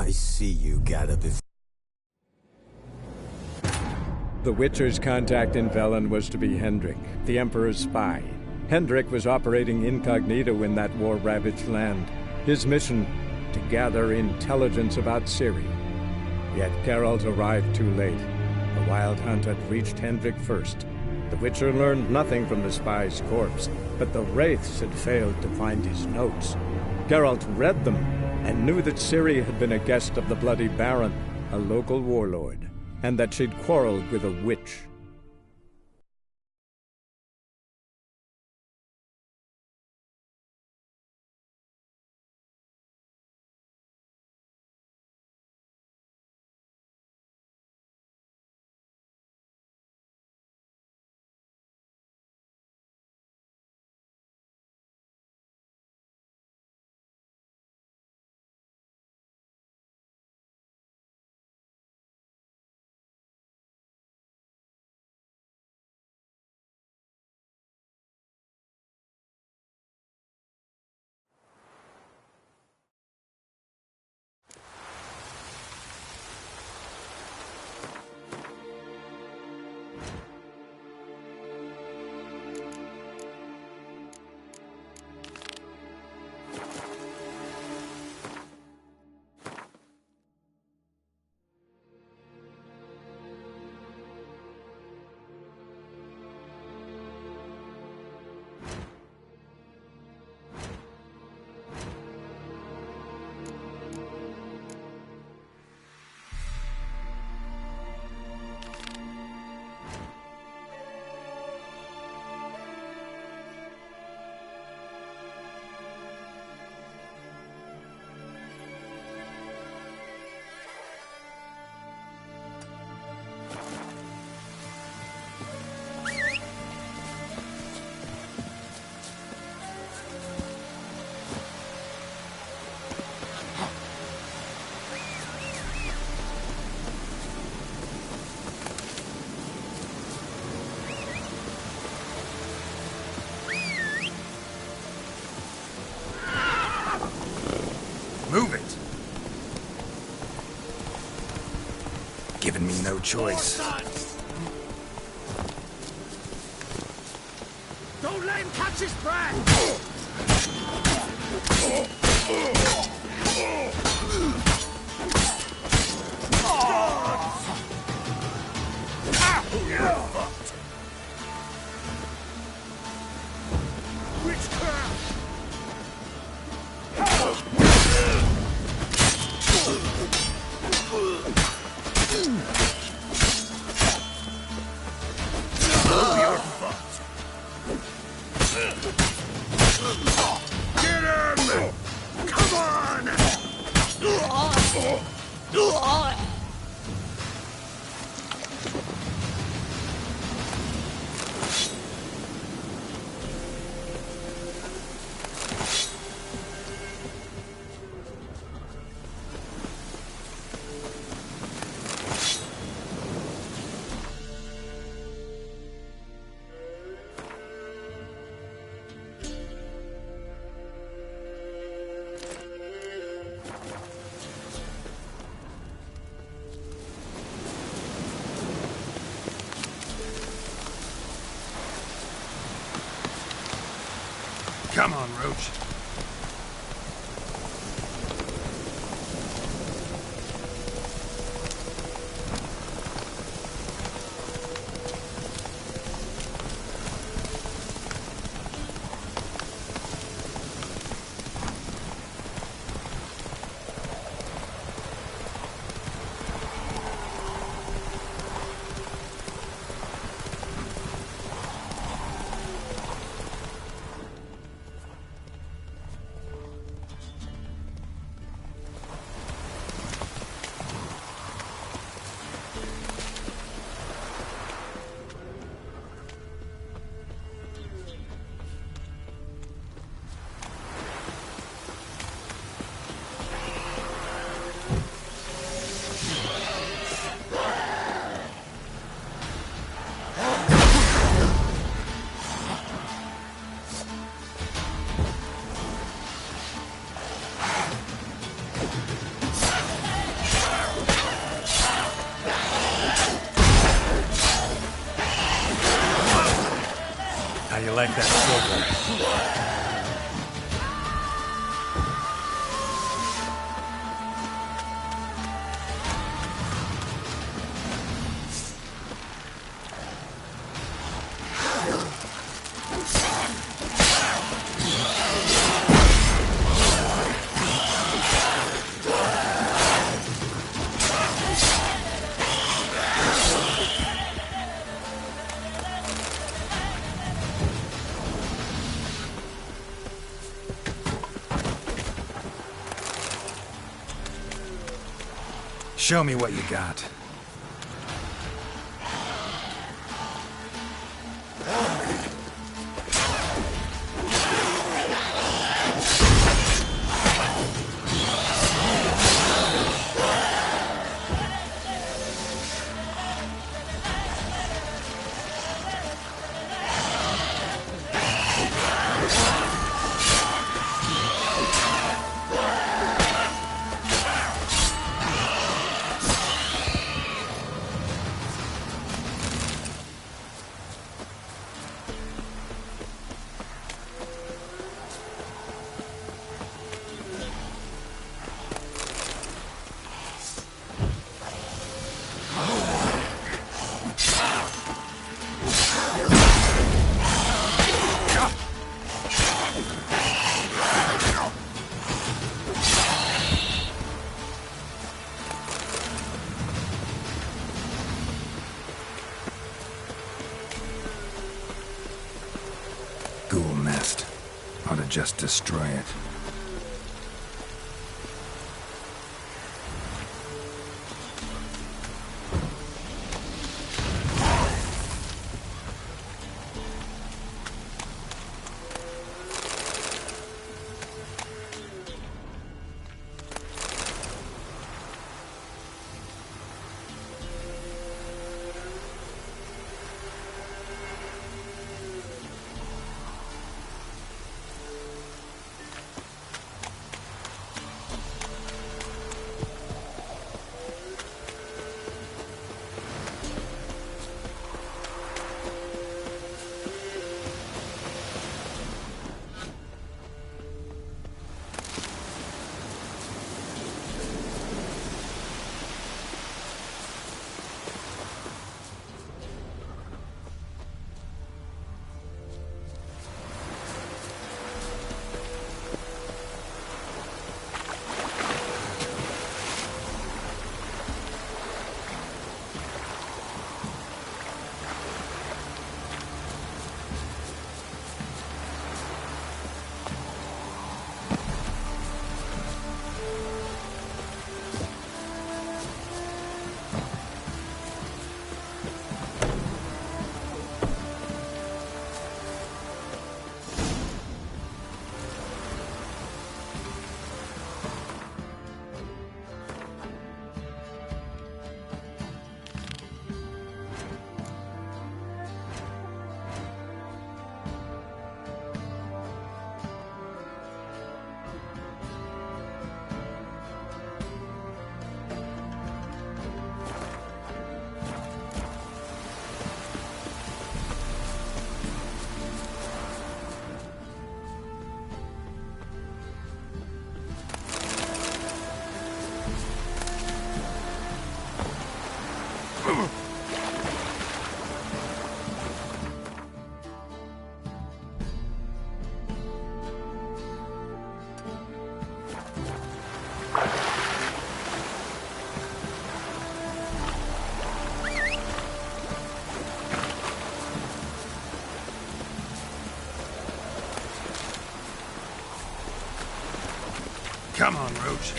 I see you gotta be... The Witcher's contact in Velen was to be Hendrik, the Emperor's spy. Hendrik was operating incognito in that war-ravaged land. His mission, to gather intelligence about Ciri. Yet Geralt arrived too late. The Wild Hunt had reached Hendrik first. The Witcher learned nothing from the spy's corpse, but the Wraiths had failed to find his notes. Geralt read them and knew that Ciri had been a guest of the Bloody Baron, a local warlord, and that she'd quarreled with a witch. Move it! Giving me no choice. Don't let him catch his breath! Come on, Roach. like that silver. Show me what you got. Ghoul nest. Ought to just destroy it. Come on, Roach.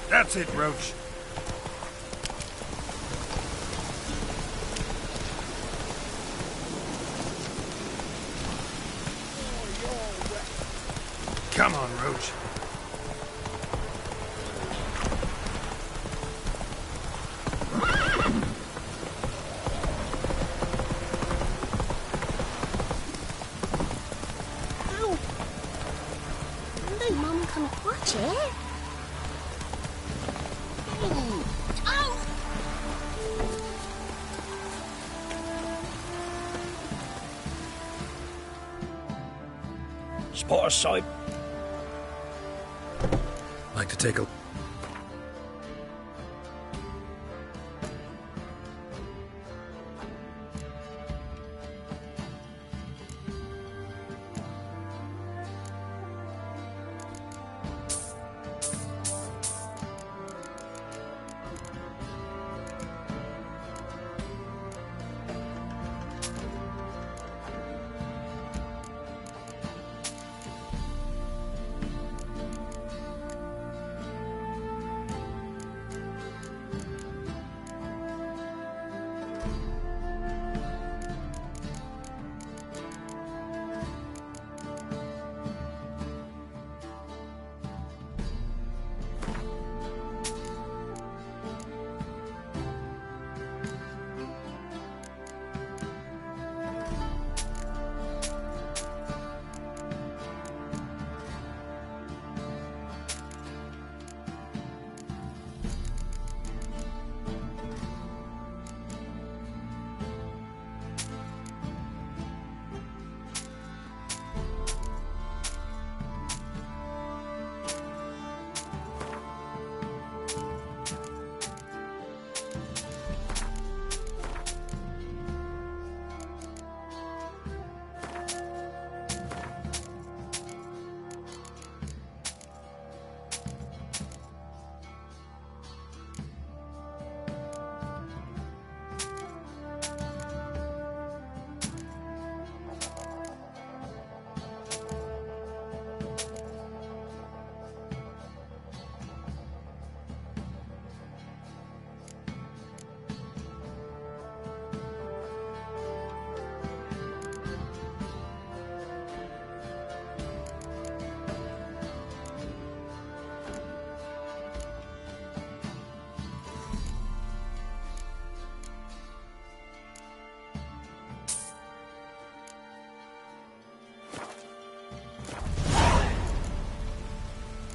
That's it, Roach. Come on, Roach. Ow! No, Mum can't watch it. Ow! Spot a sight. Like to take a...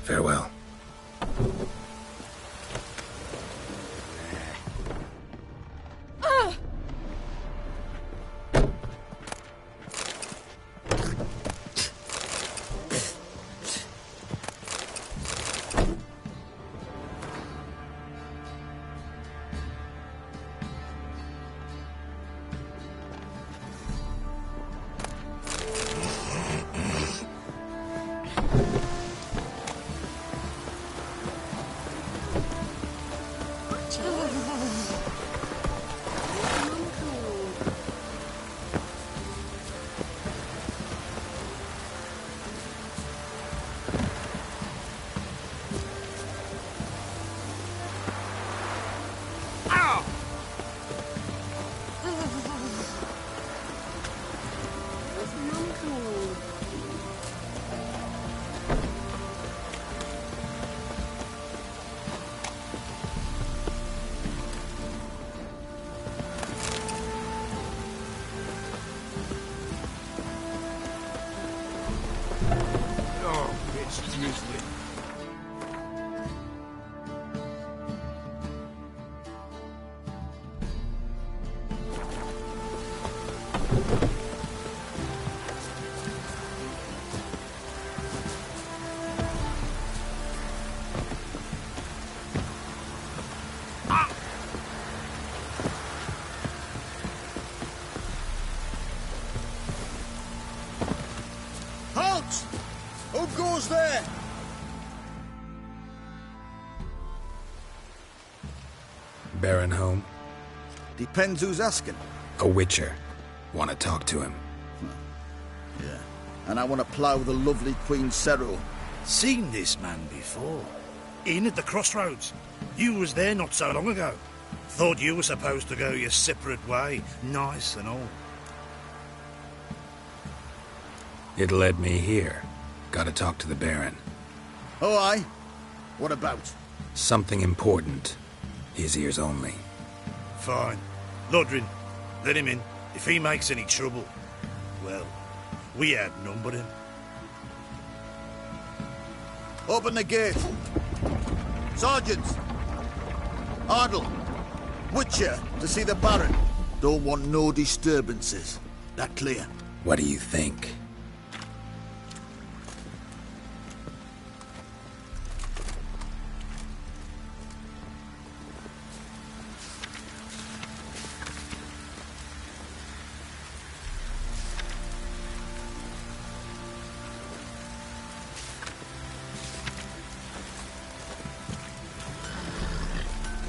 Farewell. Who goes there? Baron home? Depends who's asking. A witcher. Want to talk to him. Yeah. And I want to plough the lovely Queen Cyril. Seen this man before. In at the crossroads. You was there not so long ago. Thought you were supposed to go your separate way. Nice and all. It led me here. Gotta talk to the Baron. Oh, aye? What about? Something important. His ears only. Fine. Lodrin, let him in. If he makes any trouble, well, we outnumber him. Open the gate. Sergeants! Ardle! Witcher, to see the Baron. Don't want no disturbances. That clear? What do you think?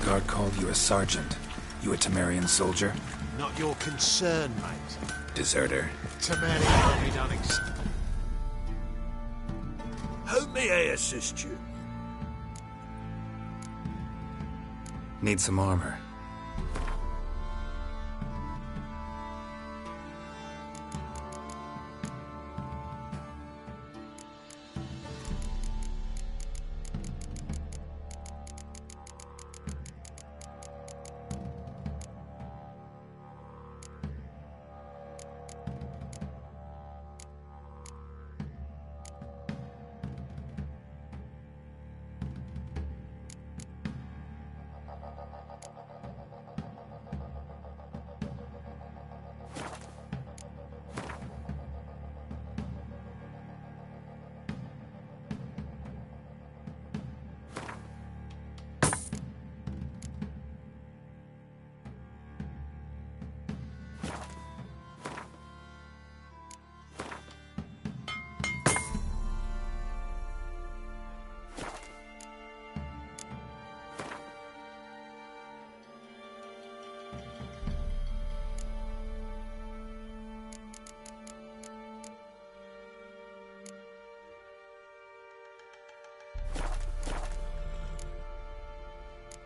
Guard called you a sergeant. You a Temerian soldier? Not your concern, mate. Deserter. Temerian army don't How may I assist you? Need some armor.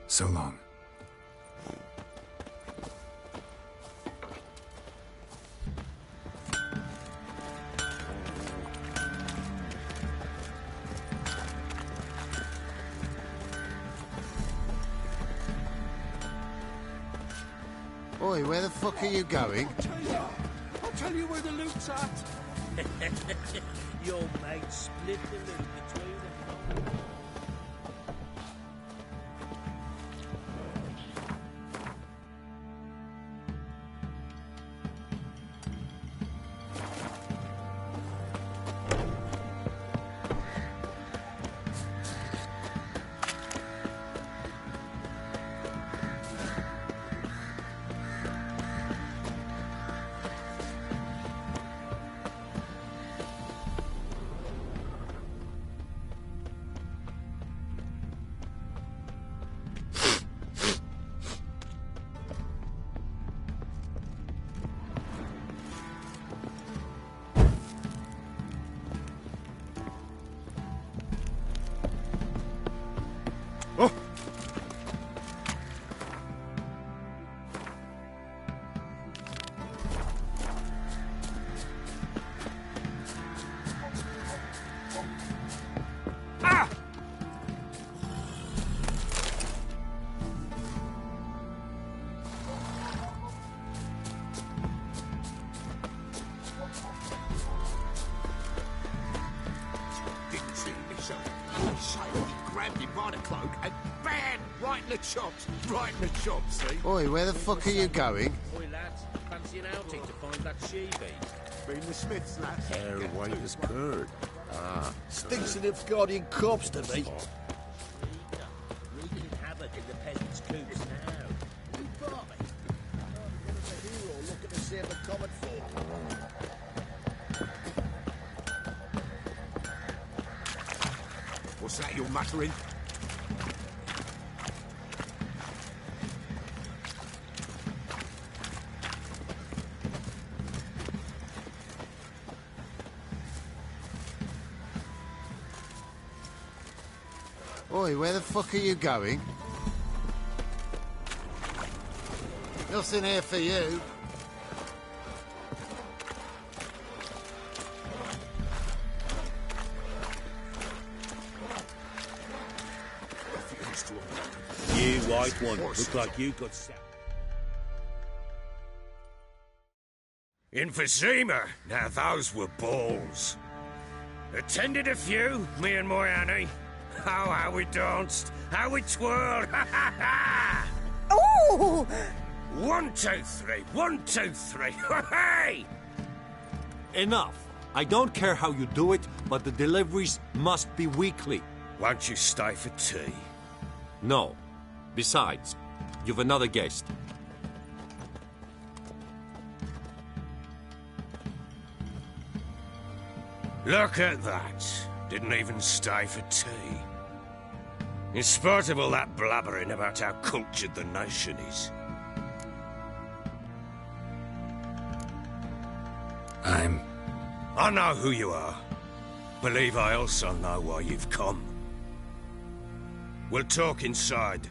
So long. Oi, where the fuck are you going? I'll tell you where the loot's at. Your mate split the loot between them. Right in the chops, see? Oi, where the fuck are you going? Oi, lads, fancy an outing to find that she-beast? Been the Smiths, lads. Air white as curd. Stinks of Nilfgaardian corpse to me. Wreaking havoc in the peasants' coops now. Look at the same common folk. What's that you're muttering? Oi, where the fuck are you going? Nothing here for you. right one. Look like you got... Emphysema. Now those were balls. Attended a few, me and my Annie. Oh, how we danced, how we twirled. Oh! 1, 2, 3. 1, 2, 3. Hey! Enough. I don't care how you do it, but the deliveries must be weekly. Won't you stay for tea? No. Besides, you've another guest. Look at that. Didn't even stay for tea. In spite of all that blabbering about how cultured the nation is. I know who you are. Believe I also know why you've come. We'll talk inside.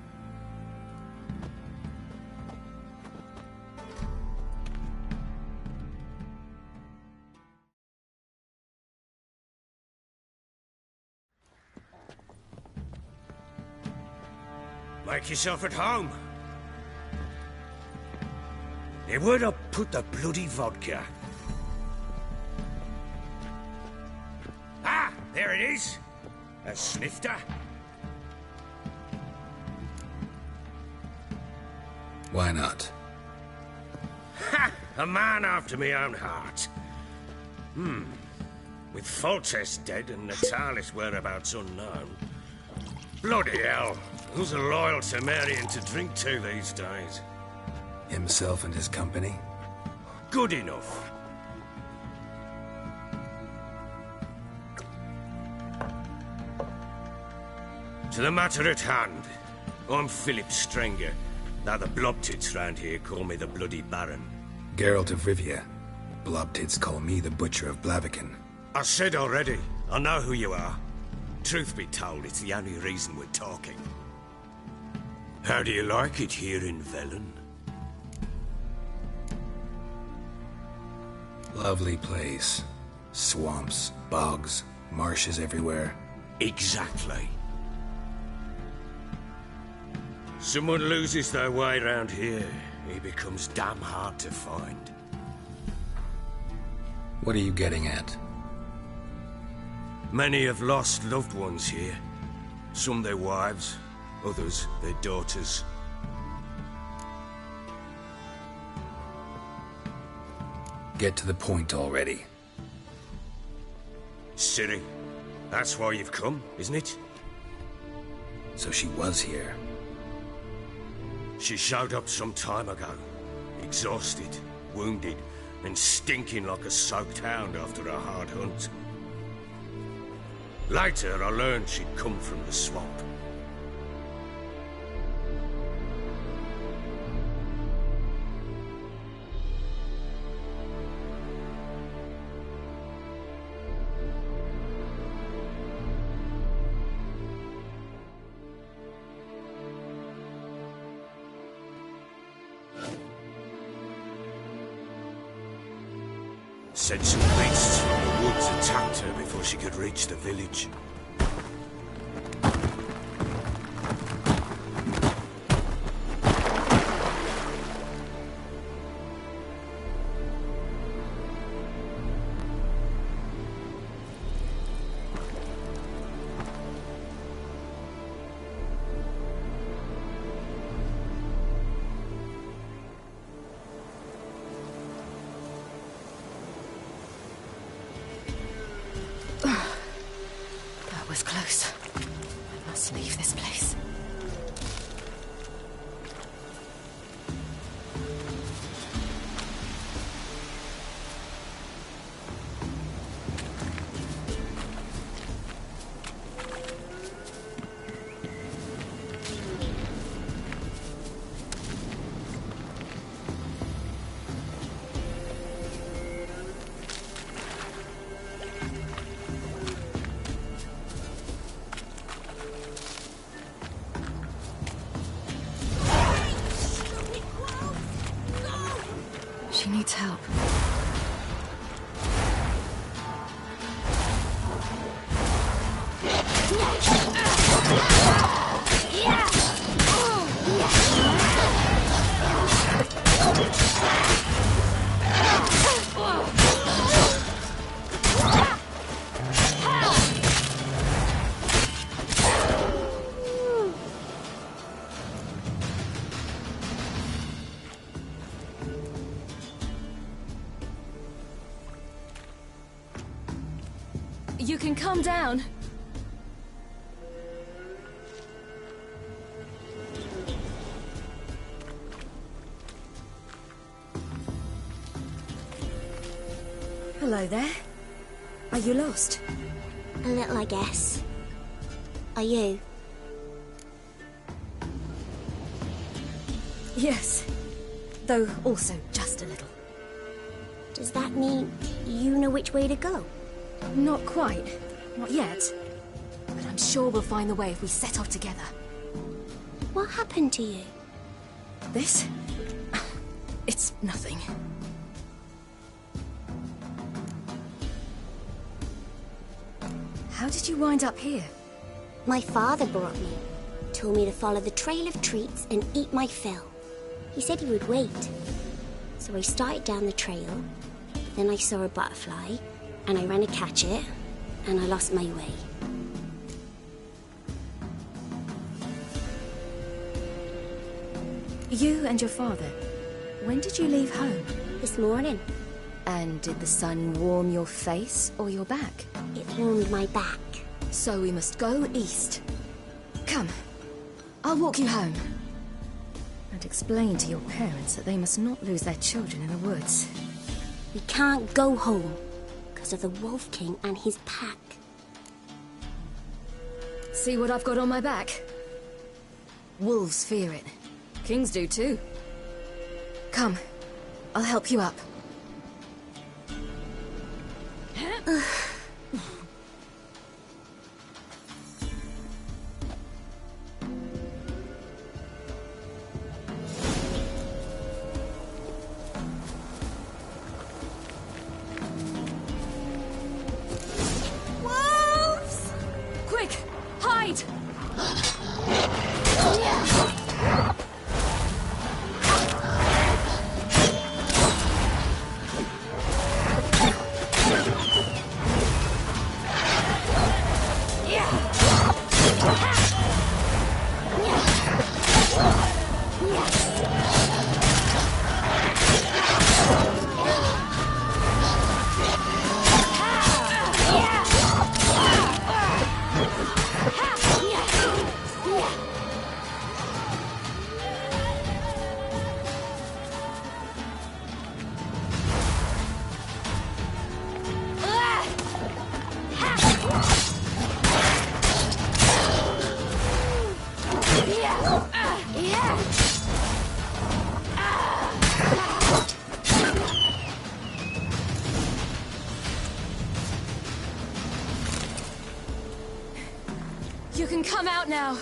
Make yourself at home. Now, where'd I put the bloody vodka? Ah, there it is. A snifter. Why not? Ha! A man after my own heart. With Foltest dead and Natalis whereabouts unknown. Bloody hell. Who's loyal to marrying to drink to these days? Himself and his company? Good enough. To the matter at hand. I'm Philip Strenger. Now the blobtits round here call me the Bloody Baron. Geralt of Rivia. Blobtits call me the Butcher of Blaviken. I said already, I know who you are. Truth be told, it's the only reason we're talking. How do you like it here in Velen? Lovely place. Swamps, bogs, marshes everywhere. Exactly. Someone loses their way round here, he becomes damn hard to find. What are you getting at? Many have lost loved ones here. Some their wives, others their daughters. Get to the point already. Ciri, that's why you've come, isn't it? So she was here. She showed up some time ago. Exhausted, wounded, and stinking like a soaked hound after a hard hunt. Later, I learned she'd come from the swamp. Said some beasts from the woods attacked her before she could reach the village. That was close. I must leave this place. You can calm down. Hello there. Are you lost? A little, I guess. Are you? Yes. Though also just a little. Does that mean you know which way to go? Not quite. Not yet. But I'm sure we'll find the way if we set off together. What happened to you? This? It's nothing. How did you wind up here? My father brought me. Told me to follow the trail of treats and eat my fill. He said he would wait. So I started down the trail. Then I saw a butterfly, and I ran to catch it, and I lost my way. You and your father, when did you leave home? This morning, And did the sun warm your face or your back? it warmed my back. So we must go east. Come, I'll walk you home. And explain to your parents that they must not lose their children in the woods. We can't go home because of the Wolf King and his pack. See what I've got on my back? Wolves fear it. Kings do too. Come, I'll help you up. Wolves! Quick, hide! You can come out now.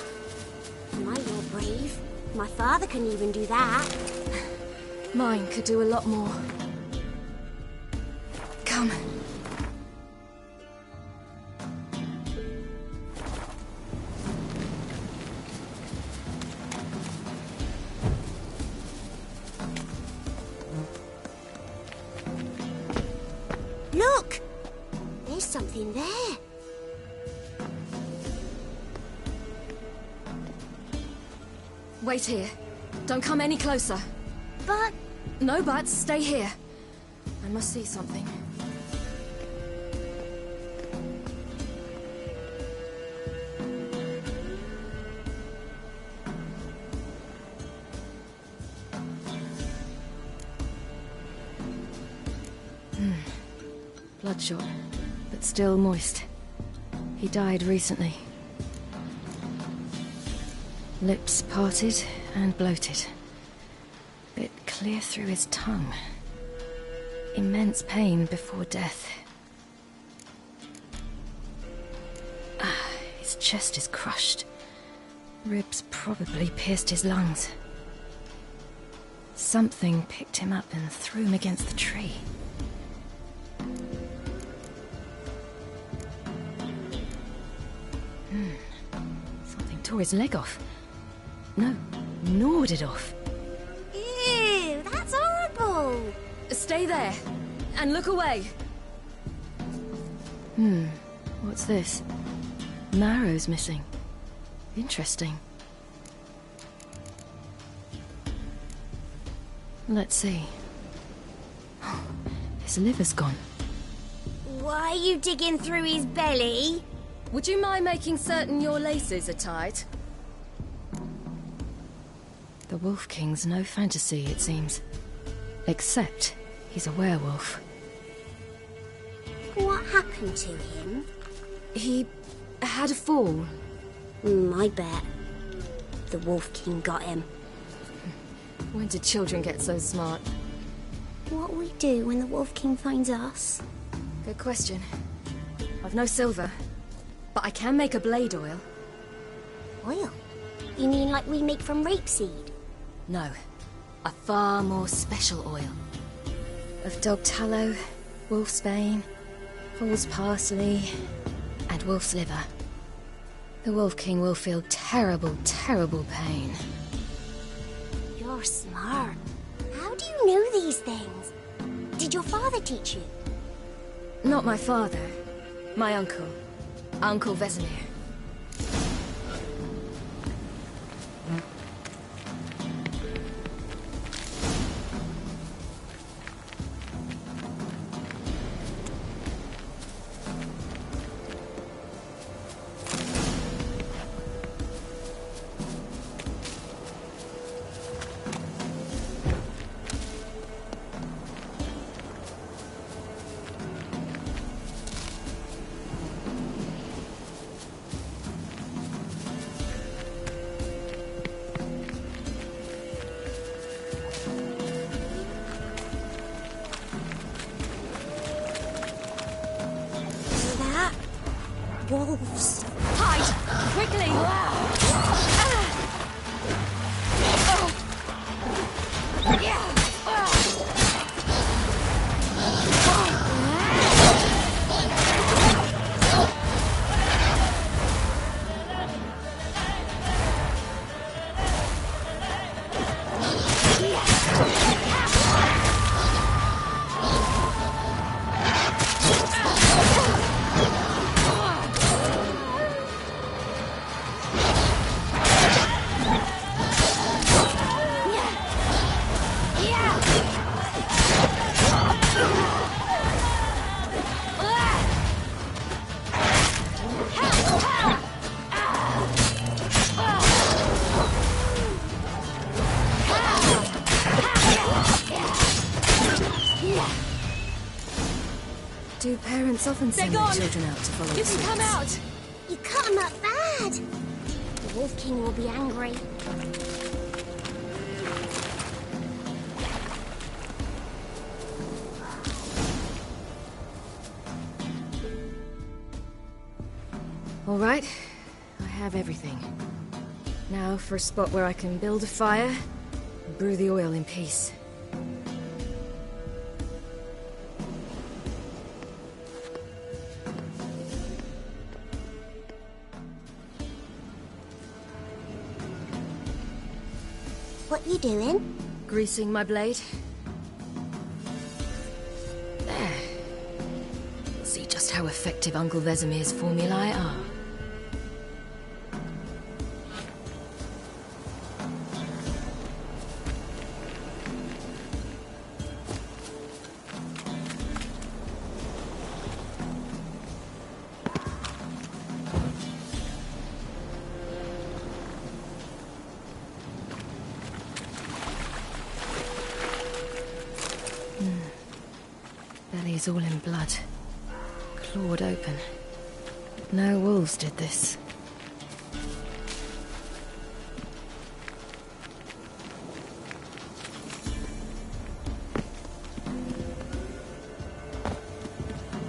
My, you're brave. My father couldn't even do that. Mine could do a lot more. Come. Look! There's something there. Wait here. Don't come any closer. But No buts, stay here. I must see something. Bloodshot, but still moist. He died recently. Lips parted and bloated. Bit clear through his tongue. Immense pain before death. His chest is crushed. Ribs probably pierced his lungs. Something picked him up and threw him against the tree. Something tore his leg off. No, gnawed it off. ew, that's horrible. Stay there, and look away. What's this? Marrow's missing. Interesting. Let's see. His liver's gone. Why are you digging through his belly? Would you mind making certain your laces are tight? The Wolf King's no fantasy, it seems. Except he's a werewolf. What happened to him? He had a fall. I bet. The Wolf King got him. When did children get so smart? What'll we do when the Wolf King finds us? Good question. I've no silver, but I can make a blade oil. Oil? You mean like we make from rapeseed? No, a far more special oil. Of dog tallow, wolf's bane, foal's parsley, and wolf's liver. The Wolf King will feel terrible, terrible pain. You're smart. How do you know these things? Did your father teach you? Not my father. My uncle. Uncle Vesemir. Wolves. Hide! Quickly! Do parents often send their children out to follow You suit? can come out! You cut him up bad! The Wolf King will be angry. All right, I have everything. Now for a spot where I can build a fire and brew the oil in peace. What you doing? Greasing my blade. There. You'll see just how effective Uncle Vesemir's formulae are. Belly's all in blood. Clawed open. No wolves did this.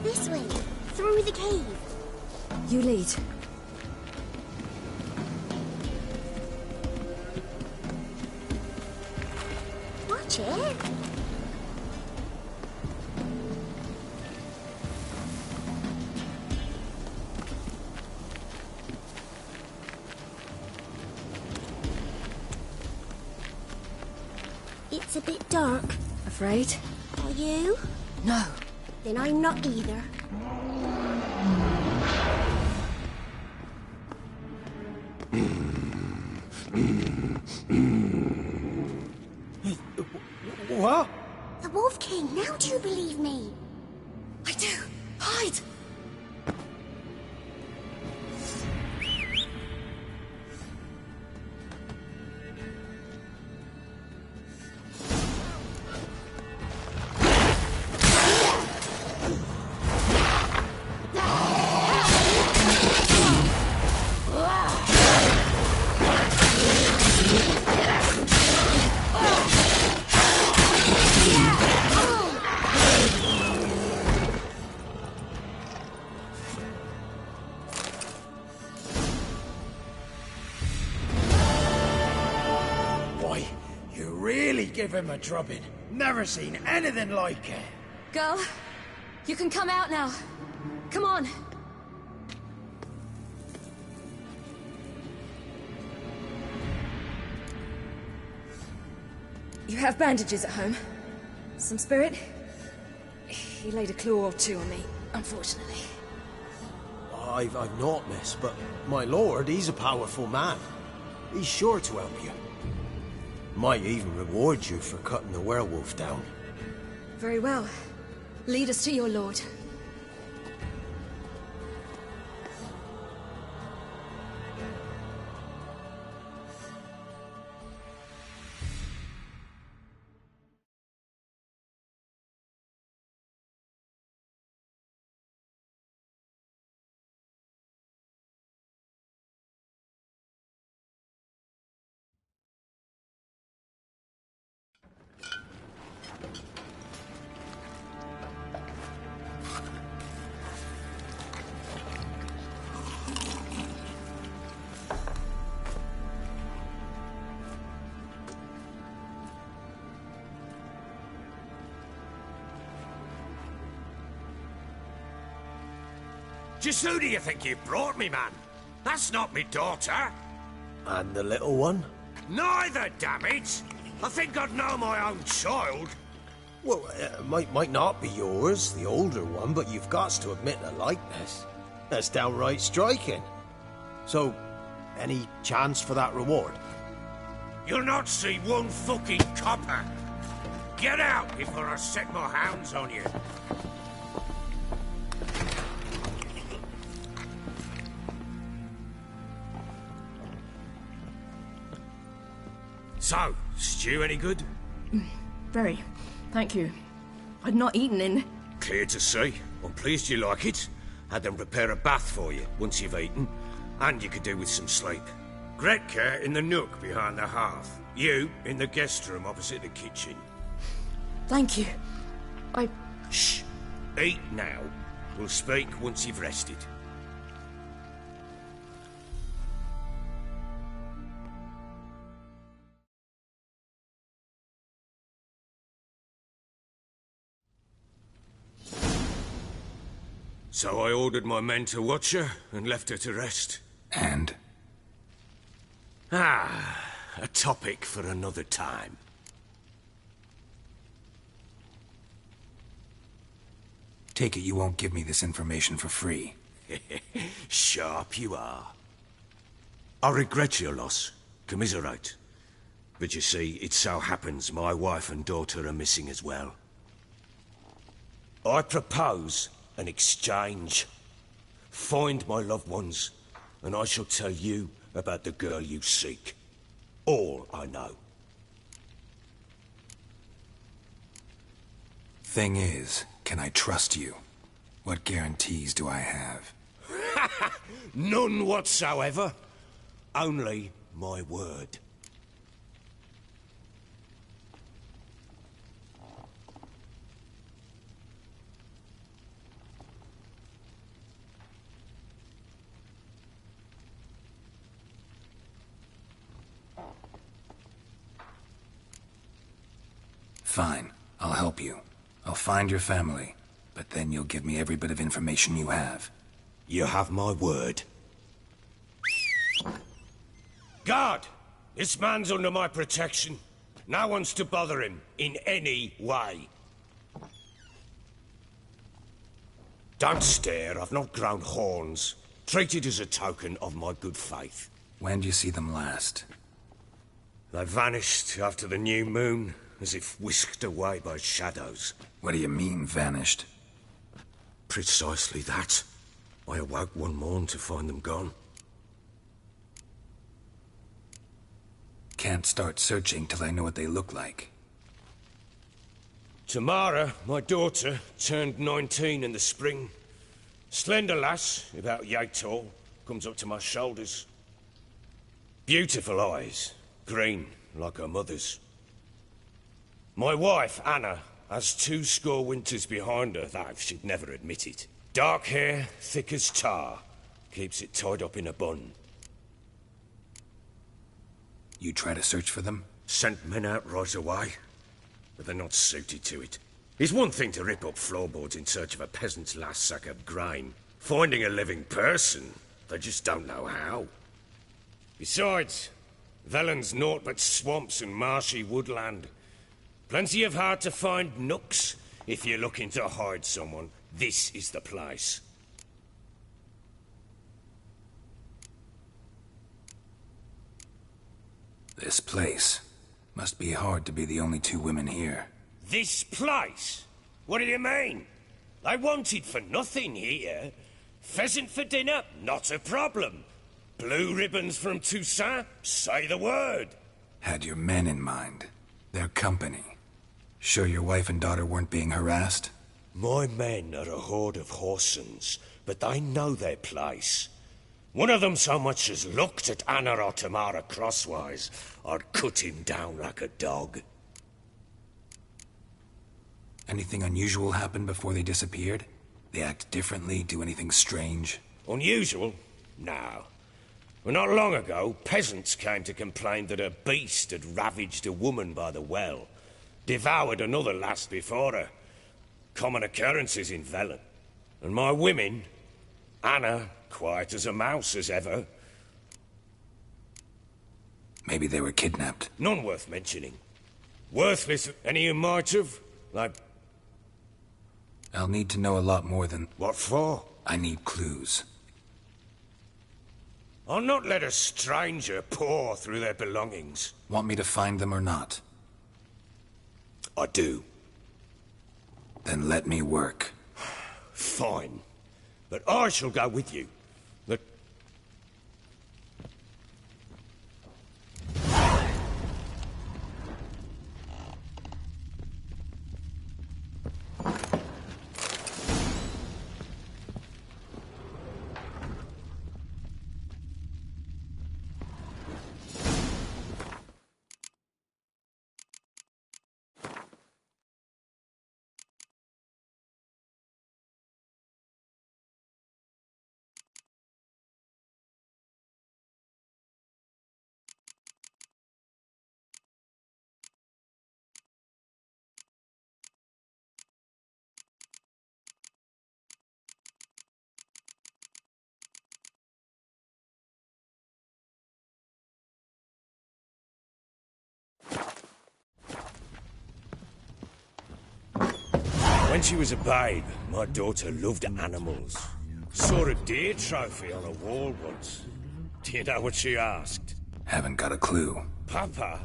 This way, through the cave. You lead. Watch it. It's a bit dark. Afraid? Are you? No. Then I'm not either. What? The Wolf King, now do you believe me? I do. Hide! Give him a drubbing. Never seen anything like it. Girl, you can come out now. Come on. You have bandages at home? Some spirit? He laid a claw or two on me, unfortunately. I've not, miss, but my lord, he's a powerful man. He's sure to help you. Might even reward you for cutting the werewolf down. Very well. Lead us to your lord. Just who do you think you brought me, man? That's not me daughter. And the little one? Neither, damn it! I think I'd know my own child. Well, might not be yours, the older one, but you've got to admit the likeness. That's downright striking. So, any chance for that reward? You'll not see one fucking copper. Get out before I set my hounds on you. So, stew any good? Very. Thank you. I'd not eaten in... Clear to see. I'm pleased you like it. Had them prepare a bath for you once you've eaten. And you could do with some sleep. Gretka in the nook behind the hearth. You in the guest room opposite the kitchen. Thank you. Shh. Eat now. We'll speak once you've rested. So I ordered my men to watch her and left her to rest. And? A topic for another time. Take it you won't give me this information for free. Sharp you are. I regret your loss. Commiserate. But you see, it so happens my wife and daughter are missing as well. I propose an exchange. Find my loved ones, and I shall tell you about the girl you seek. All I know. Thing is, can I trust you? What guarantees do I have? None whatsoever. Only my word. Fine, I'll help you. I'll find your family, but then you'll give me every bit of information you have. You have my word. Guard! This man's under my protection. No one's to bother him in any way. Don't stare, I've not grown horns. Treat it as a token of my good faith. When do you see them last? They vanished after the new moon, as if whisked away by shadows. What do you mean, vanished? Precisely that. I awoke one morn to find them gone. Can't start searching till I know what they look like. Tamara, my daughter, turned 19 in the spring. Slender lass, about yay tall, comes up to my shoulders. Beautiful eyes, green like her mother's. My wife, Anna, has 20 winters behind her that she'd never admit it. Dark hair, thick as tar, keeps it tied up in a bun. You try to search for them? Sent men out right away, but they're not suited to it. It's one thing to rip up floorboards in search of a peasant's last sack of grain. Finding a living person, they just don't know how. Besides, Velen's naught but swamps and marshy woodland. Plenty of hard-to-find nooks. If you're looking to hide someone, this is the place. This place. Must be hard to be the only 2 women here. This place? What do you mean? I wanted for nothing here. Pheasant for dinner? Not a problem. Blue ribbons from Toussaint? Say the word. Had your men in mind. Their company. Sure your wife and daughter weren't being harassed? My men are a horde of whoresons, but they know their place. One of them so much as looked at Anna or Tamara crosswise, I'd cut him down like a dog. Anything unusual happen before they disappeared? They act differently, do anything strange? Unusual? No. Well, not long ago, peasants came to complain that a beast had ravaged a woman by the well. Devoured another lass before her. Common occurrences in Velen. And my women, Anna, quiet as a mouse as ever. Maybe they were kidnapped. None worth mentioning. Worthless, any who might have, like... I'll need to know a lot more than... What for? I need clues. I'll not let a stranger pore through their belongings. Want me to find them or not? I do. Then let me work. Fine. But I shall go with you. But... When she was a babe, my daughter loved animals. Saw a deer trophy on a wall once. Do you know what she asked? Haven't got a clue. Papa,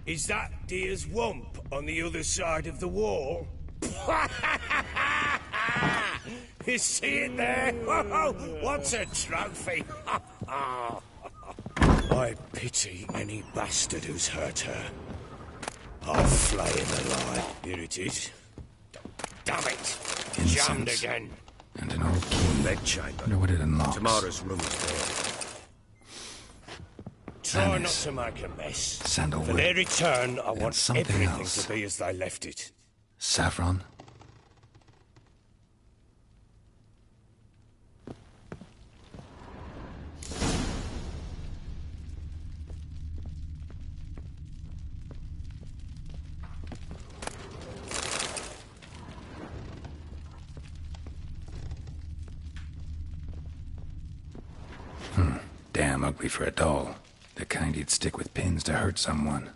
is that deer's wump on the other side of the wall? You see it there? What's a trophy? I pity any bastard who's hurt her. I'll flay him alive. Here it is. Damn it! Jammed again. And an old key. Bed chamber. Wonder what it unlocks. Tamara's room is there. Try not to make a mess. Sandalwood. For their return, I And want something everything else. to be as they left it. Saffron? Damn ugly for a doll. The kind you'd stick with pins to hurt someone.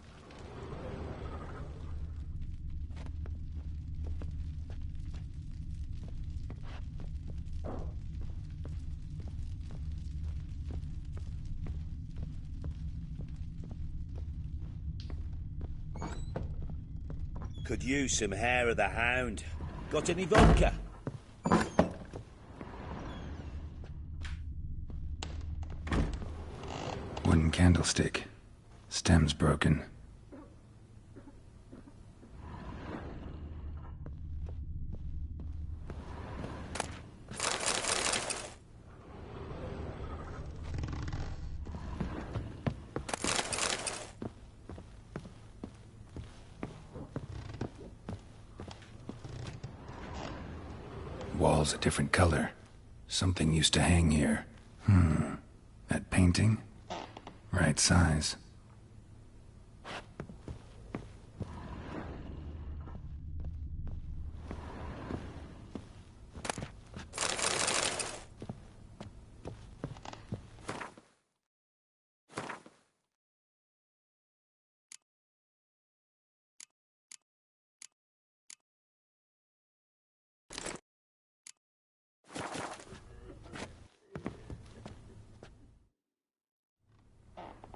Could use some hair of the hound. Got any vodka? Wooden candlestick. Stem's broken. Wall's a different color. Something used to hang here. That painting? Right size.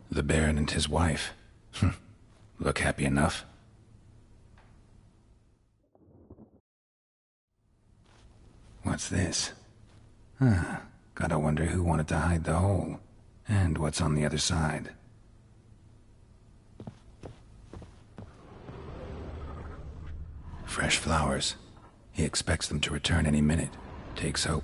The Baron and his wife. Look happy enough. What's this? Gotta wonder who wanted to hide the hole. And what's on the other side. Fresh flowers. He expects them to return any minute. Takes hope.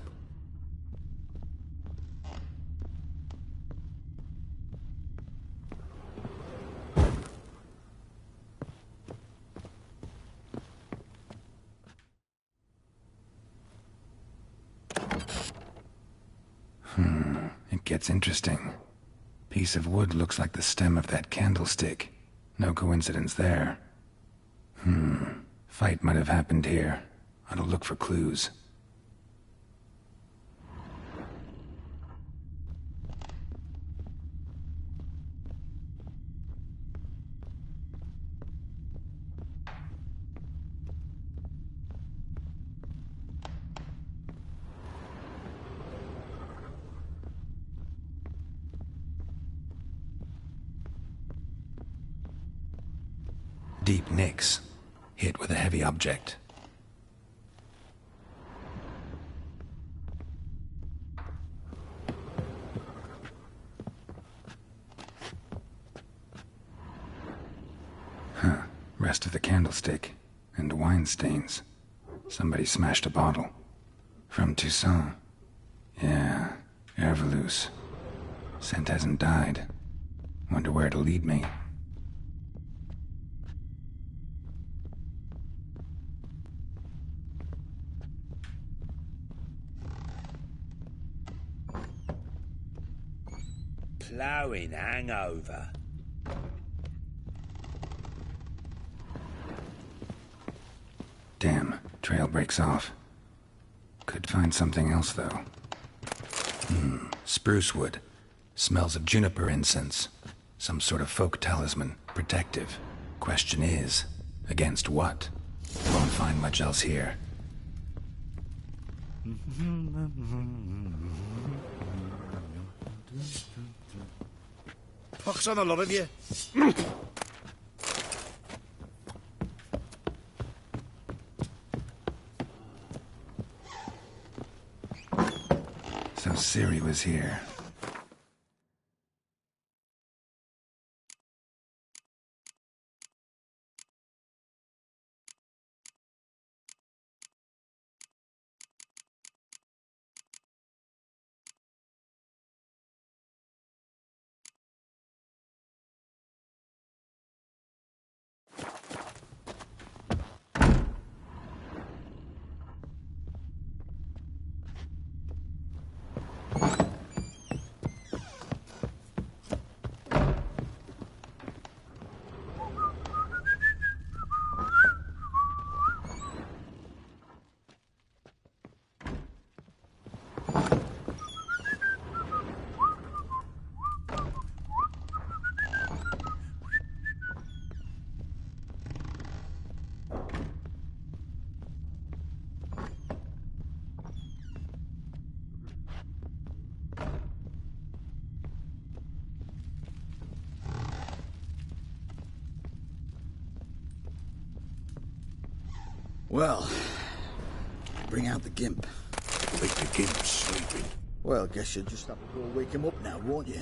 It gets interesting. Piece of wood looks like the stem of that candlestick. No coincidence there. Fight might have happened here. Ought to look for clues. Deep nicks, hit with a heavy object. Rest of the candlestick, and wine stains. Somebody smashed a bottle. From Toussaint. Yeah, Herveloos. Scent hasn't died. Wonder where it'll lead me. Ploughing hangover. Damn, trail breaks off. Could find something else, though. Spruce wood. Smells of juniper incense. Some sort of folk talisman. Protective. Question is, against what? Won't find much else here. Pox on a lot of you. So Siri was here. Well, bring out the gimp. Think the gimp's sleeping. Well, guess you'll just have to go wake him up now, won't you?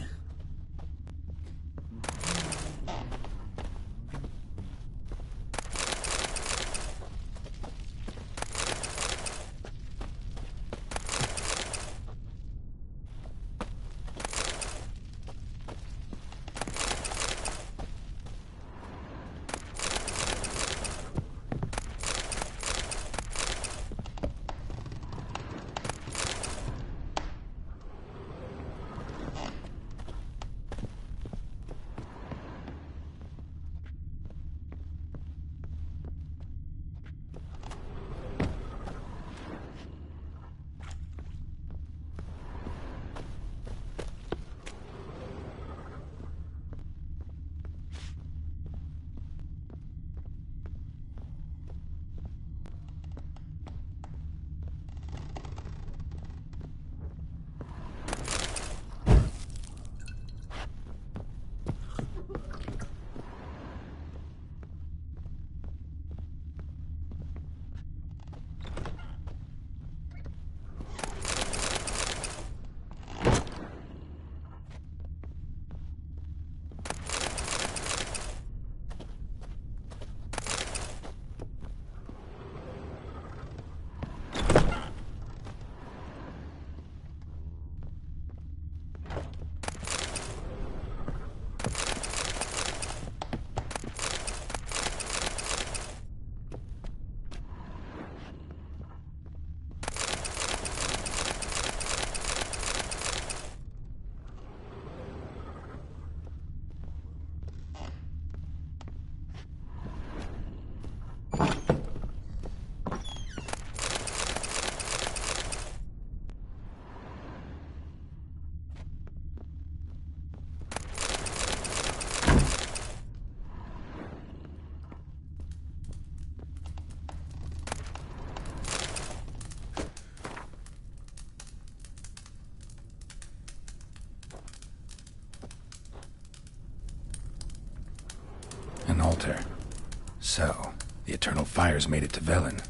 So, the Eternal Fires made it to Velen.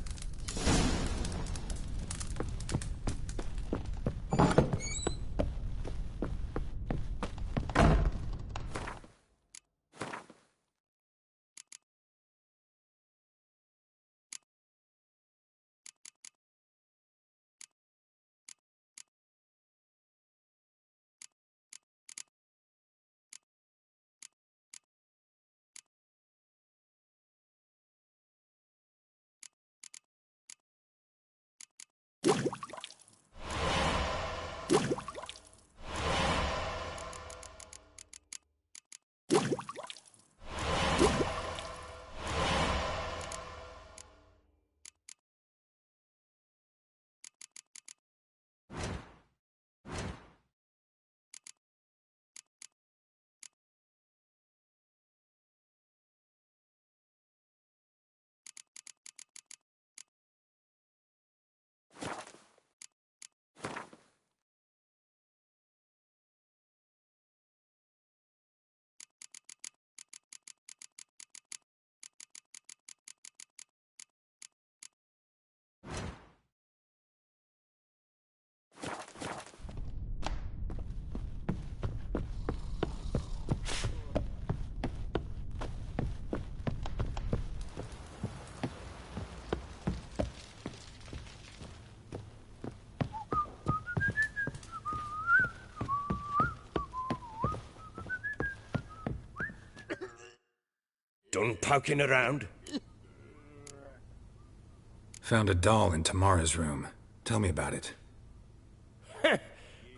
Done poking around? Found a doll in Tamara's room. Tell me about it.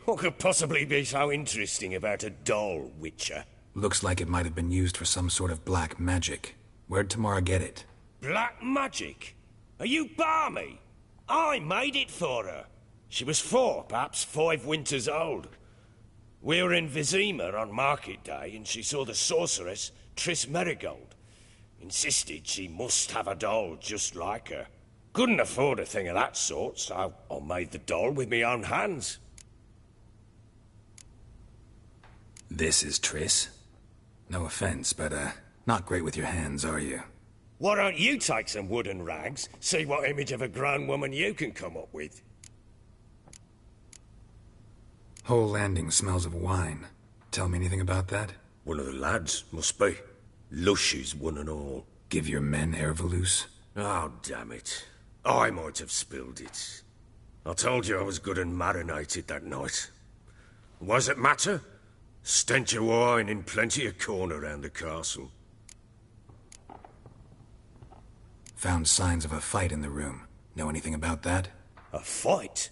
What could possibly be so interesting about a doll, Witcher? Looks like it might have been used for some sort of black magic. Where'd Tamara get it? Black magic? Are you balmy? I made it for her. She was 4, perhaps 5 winters old. We were in Vizima on market day, and she saw the sorceress, Triss Merigold. Insisted she must have a doll just like her. Couldn't afford a thing of that sort, so I made the doll with my own hands. This is Triss? No offense, but, not great with your hands, are you? Why don't you take some wooden rags, see what image of a grown woman you can come up with? Whole landing smells of wine. Tell me anything about that? One of the lads, must be. Lushes, one and all. Give your men Ervelus? Oh, damn it. I might have spilled it. I told you I was good and marinated that night. What does it matter? Stench of wine in plenty of corn around the castle. Found signs of a fight in the room. Know anything about that? A fight?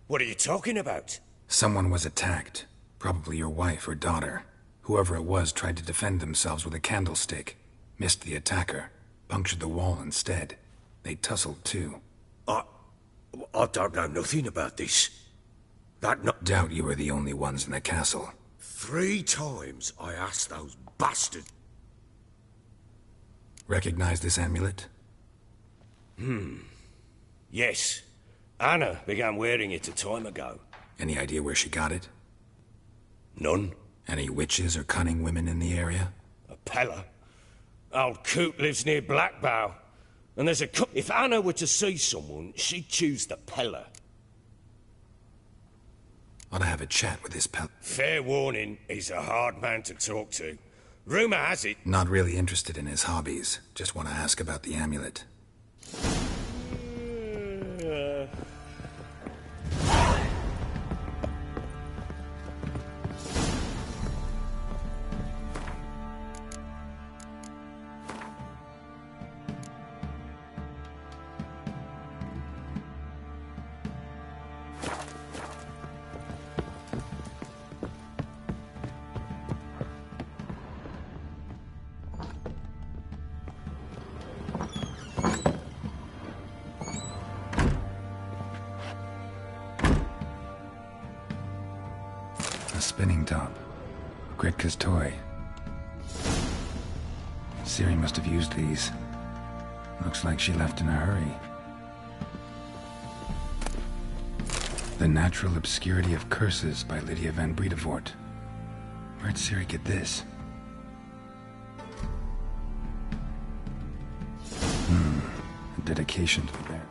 What are you talking about? Someone was attacked. Probably your wife or daughter. Whoever it was tried to defend themselves with a candlestick. Missed the attacker. Punctured the wall instead. They tussled too. I don't know nothing about this. Doubt you were the only ones in the castle. 3 times I asked those bastards. Recognize this amulet? Yes. Anna began wearing it a time ago. Any idea where she got it? None. Any witches or cunning women in the area? A Pella. Old Coot lives near Blackbow. And there's a if Anna were to see someone, she'd choose the Pella. Ought to have a chat with this Pella. Fair warning, he's a hard man to talk to. Rumor has it... Not really interested in his hobbies. Just want to ask about the amulet. Spinning top. Gretka's toy. Ciri must have used these. Looks like she left in a hurry. The Natural Obscurity of Curses by Lydia van Bredevoort. Where'd Ciri get this? dedication to there.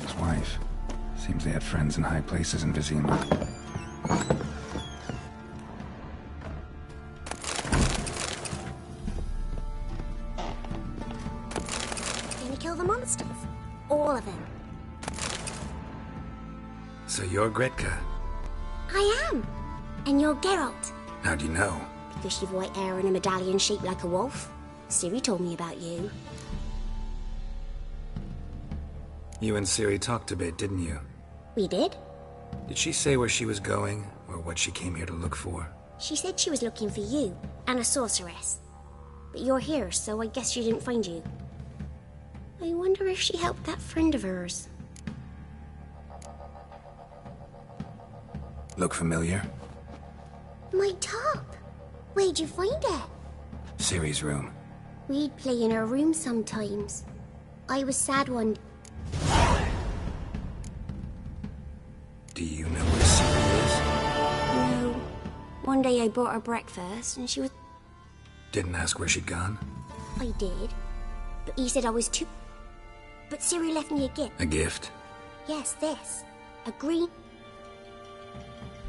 His wife. Seems they had friends in high places in Vizima. Gonna kill the monsters? All of them. So you're Gretka? I am. And you're Geralt. How do you know? Because you've white hair and a medallion shaped like a wolf. Ciri told me about you. You and Ciri talked a bit, didn't you? We did. Did she say where she was going, or what she came here to look for? She said she was looking for you and a sorceress. But you're here, so I guess she didn't find you. I wonder if she helped that friend of hers. Look familiar? My top! Where'd you find it? Ciri's room. We'd play in her room sometimes. I was sad one day. Do you know where Ciri is? No. One day I brought her breakfast and she was... Didn't ask where she'd gone? I did. But he said I was too... But Ciri left me a gift. A gift? Yes, this. A green...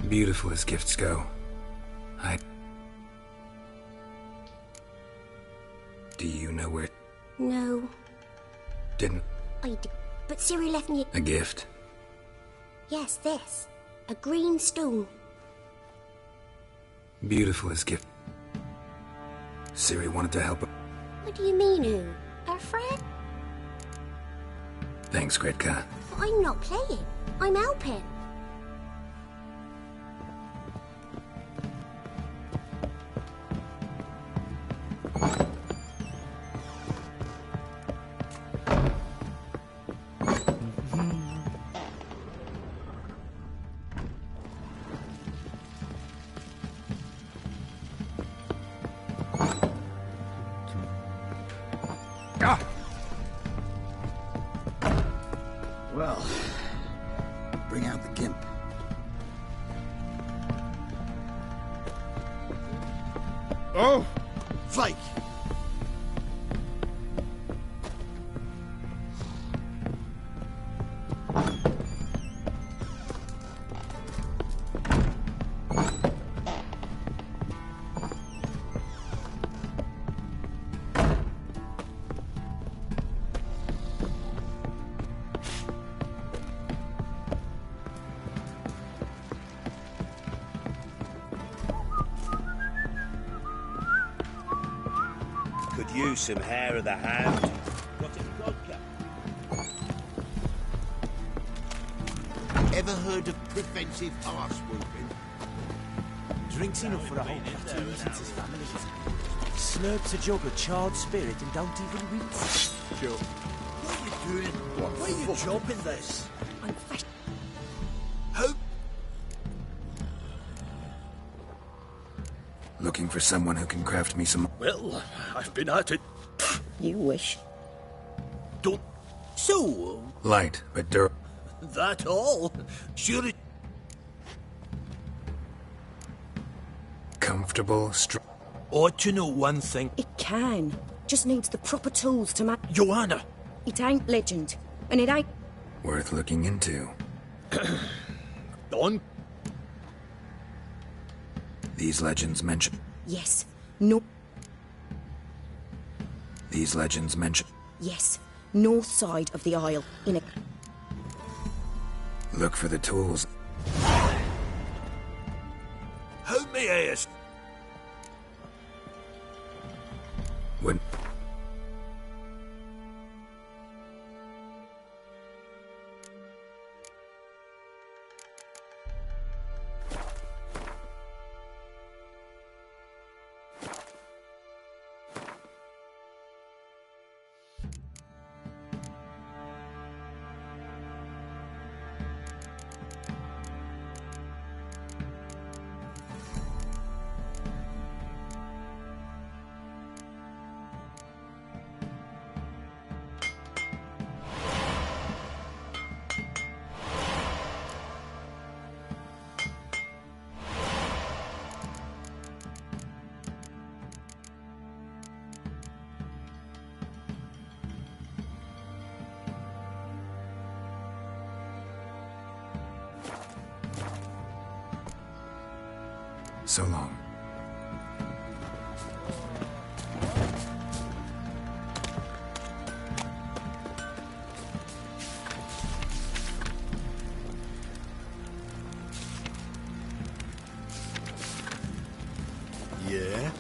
Beautiful as gifts go. Do you know where... No. Didn't... I did. But Ciri left me a gift? Yes, this. A green stone. Beautiful as gift. Ciri wanted to help her. What do you mean, who? Our friend? Thanks, Gretka. But I'm not playing. I'm helping. Well, bring out the gimp. Oh! Flake! Could use some hair of the hound. Got any vodka? Ever heard of preventive arse whooping? Drinks enough for a whole platoon since his family. Slurps a jug of charred spirit and don't even wince. Sure. What are you doing? Why are you chopping this? I'm fresh. Who? Looking for someone who can craft me some... Well, I've been at it. You wish. Don't... So... Light, but durable. That all? Sure it... Comfortable, Ought to know one thing. It can. Just needs the proper tools to make... Joanna! It ain't legend. And it ain't... Worth looking into. On? These legends mention... Yes. No... These legends mention... Yes. North side of the Isle. In a... Look for the tools. Who may ask? When... So long. Yeah?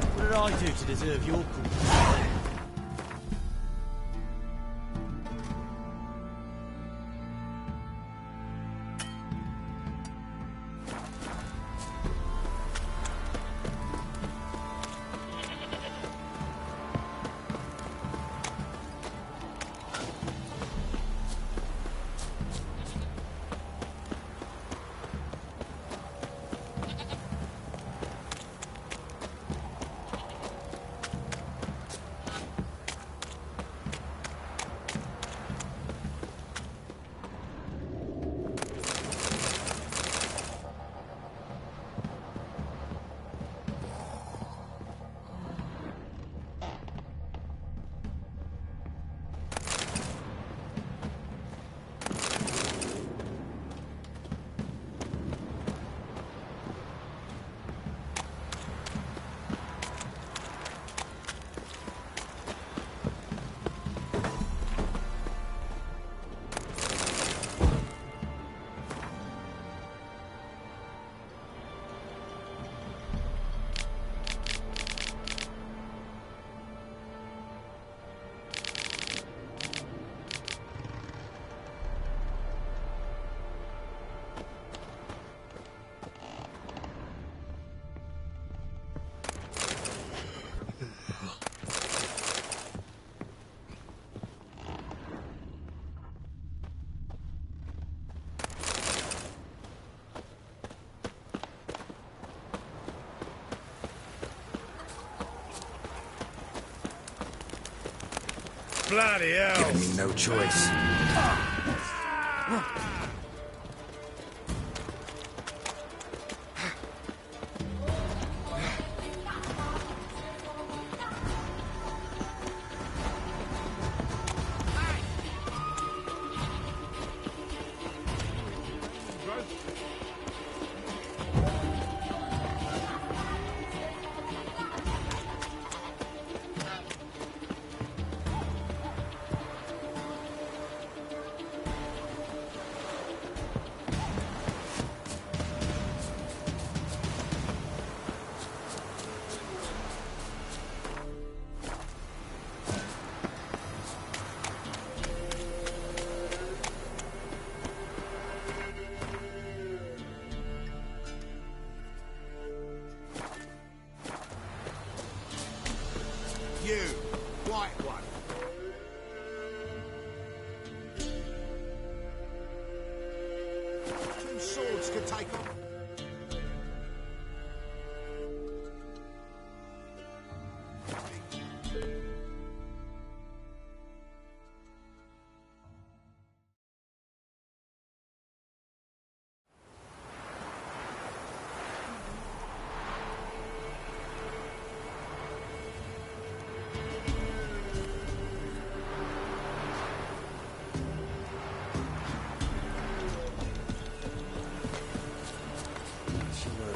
What did I do to deserve your company? Bloody hell! Giving me no choice. You, white one. Two swords could take on.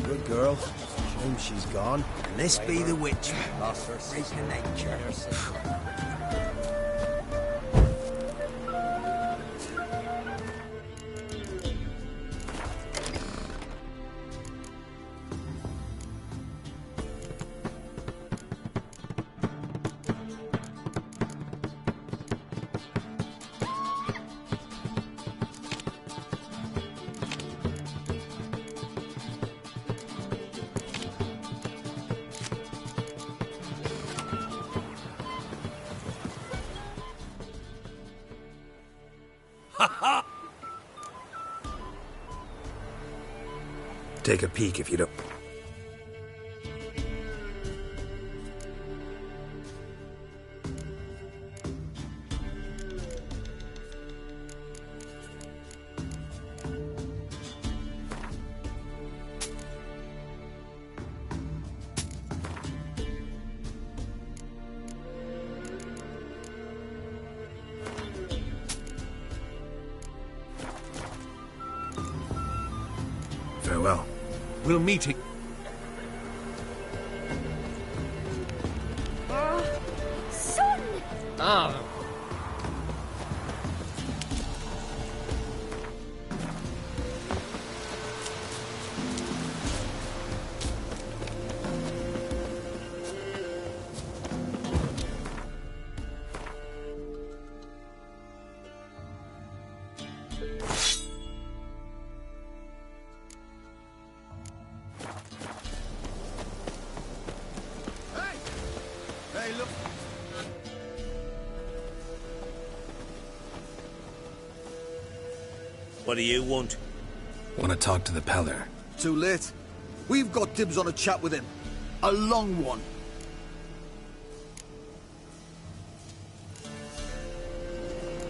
Good girl. Shame she's gone. This be the witch. Lost her freak of nature. Take a peek if you don't. Farewell. We'll meet it. Son! Ah. Hey, look. What do you want? Want to talk to the Peller. Too late. We've got dibs on a chat with him. A long one.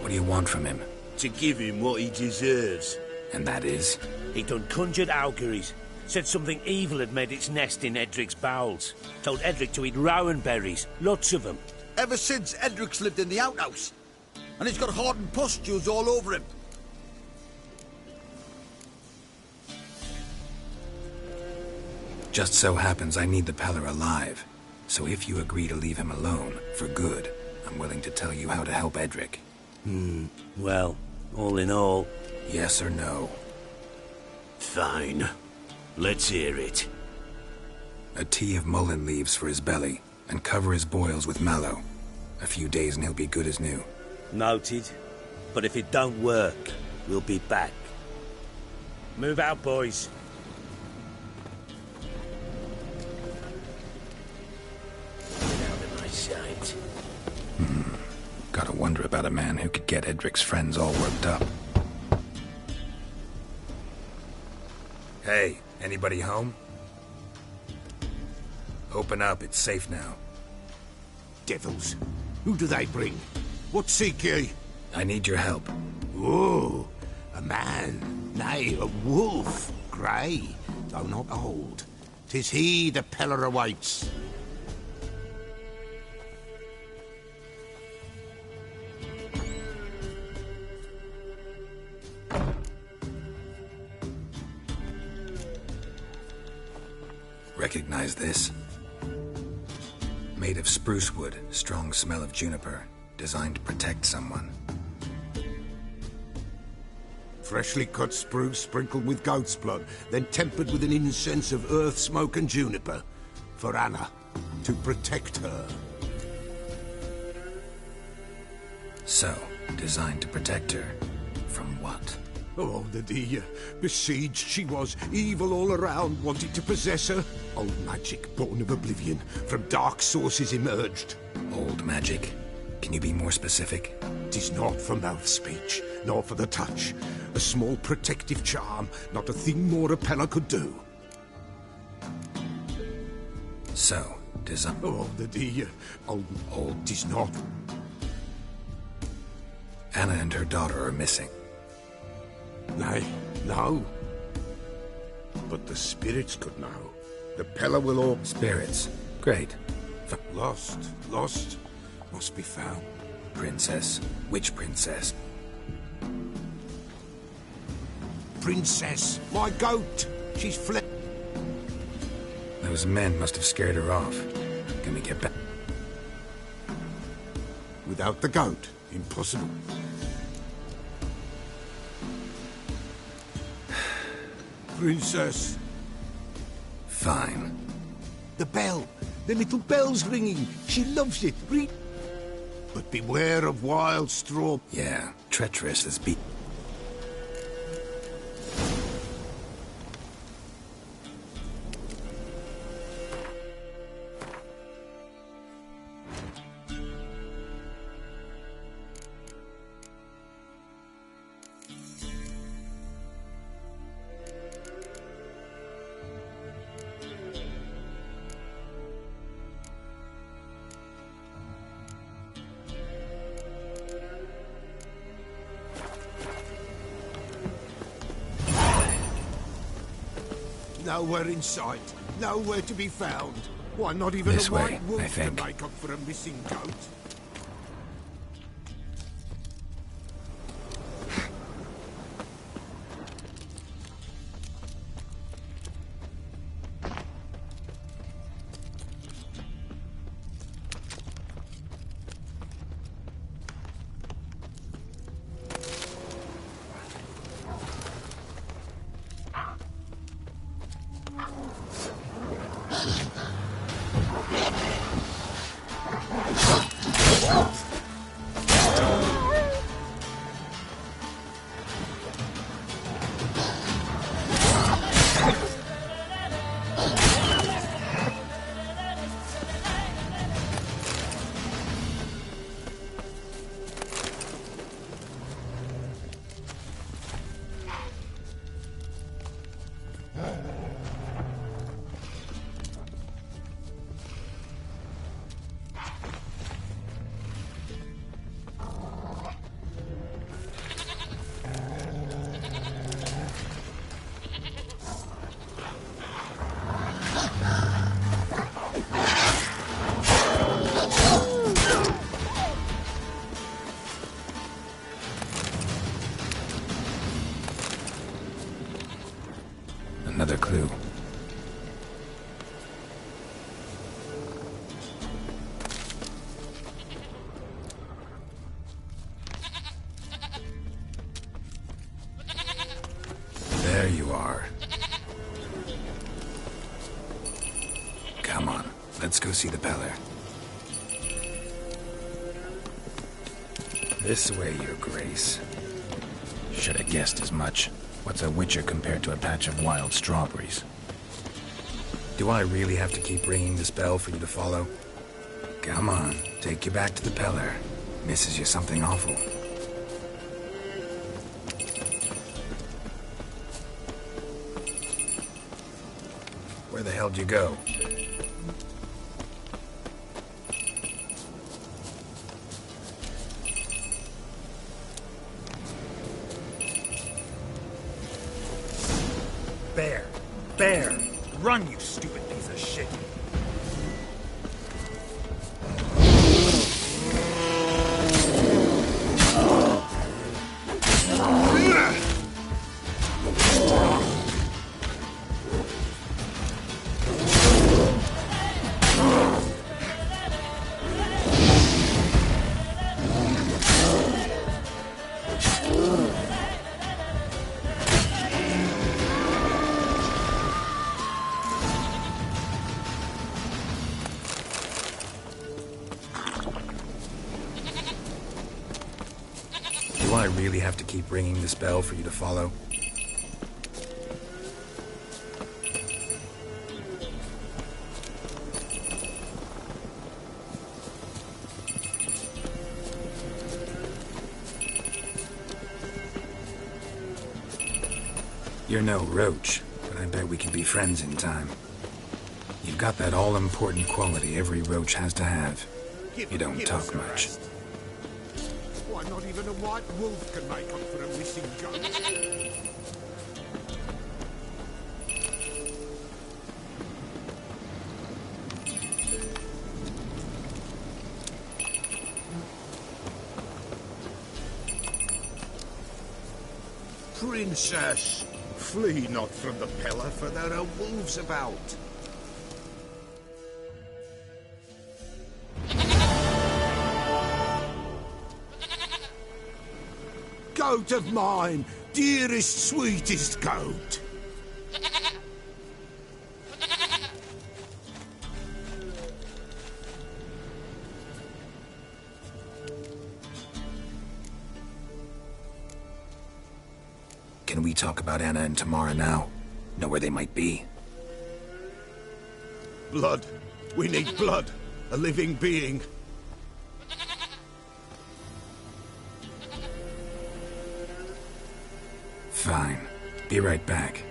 What do you want from him? To give him what he deserves. And that is? He done conjured auguries. Said something evil had made its nest in Edric's bowels. Told Edric to eat rowan berries. Lots of them. Ever since Edric's lived in the outhouse. And he's got hardened pustules all over him. Just so happens I need the Peller alive. So if you agree to leave him alone, for good, I'm willing to tell you how to help Edric. Well, all in all... Yes or no? Fine. Let's hear it. A tea of mullein leaves for his belly, and cover his boils with mallow. A few days and he'll be good as new. Noted. But if it don't work, we'll be back. Move out, boys. Get out of my sight. Gotta wonder about a man who could get Edric's friends all worked up. Hey, anybody home? Open up, it's safe now. Devils. Who do they bring? What seek ye? I need your help. Oh, a man, nay, a wolf. Grey, though not old. 'Tis he the Peller awaits. Recognize this? Made of spruce wood, strong smell of juniper, designed to protect someone. Freshly cut spruce sprinkled with goat's blood, then tempered with an incense of earth, smoke and juniper. For Anna, to protect her. So, designed to protect her. From what? Oh, the dear. Besieged she was, evil all around, wanted to possess her. Old magic, born of oblivion, from dark sources emerged. Old magic? Can you be more specific? 'Tis not for mouth speech, nor for the touch. A small protective charm, not a thing more a Peller could do. So, design... Oh, the dear. Old, 'tis not. Anna and her daughter are missing. Nay, no. But the spirits could know. The Peller will all... Spirits? Great. Lost. Must be found. Princess? Which princess? Princess, my goat. She's fled. Those men must have scared her off. Can we get back? Without the goat, impossible. Princess. Fine. The bell. The little bell's ringing. She loves it. But beware of wild straw. Yeah, treacherous as be... Nowhere in sight. Nowhere to be found. Why, not even This a way, white wolf I think. to make up for a missing goat. Another clue. There you are. Come on, let's go see the Peller. This way, Your Grace. Should have guessed as much. What's a witcher compared to a patch of wild strawberries? Do I really have to keep ringing this bell for you to follow? Come on, take you back to the Peller. Misses you something awful. Where the hell'd you go? Bear! Run, you stupid piece of shit! Do I really have to keep ringing this bell for you to follow? You're no roach, but I bet we can be friends in time. You've got that all-important quality every roach has to have. You don't talk much. Why, not even a white wolf can make up for a missing goat. Princess, flee not from the Peller, for there are wolves about. Goat of mine, dearest, sweetest goat. Can we talk about Anna and Tamara now? Know where they might be? Blood. We need blood. A living being. Fine. Be right back.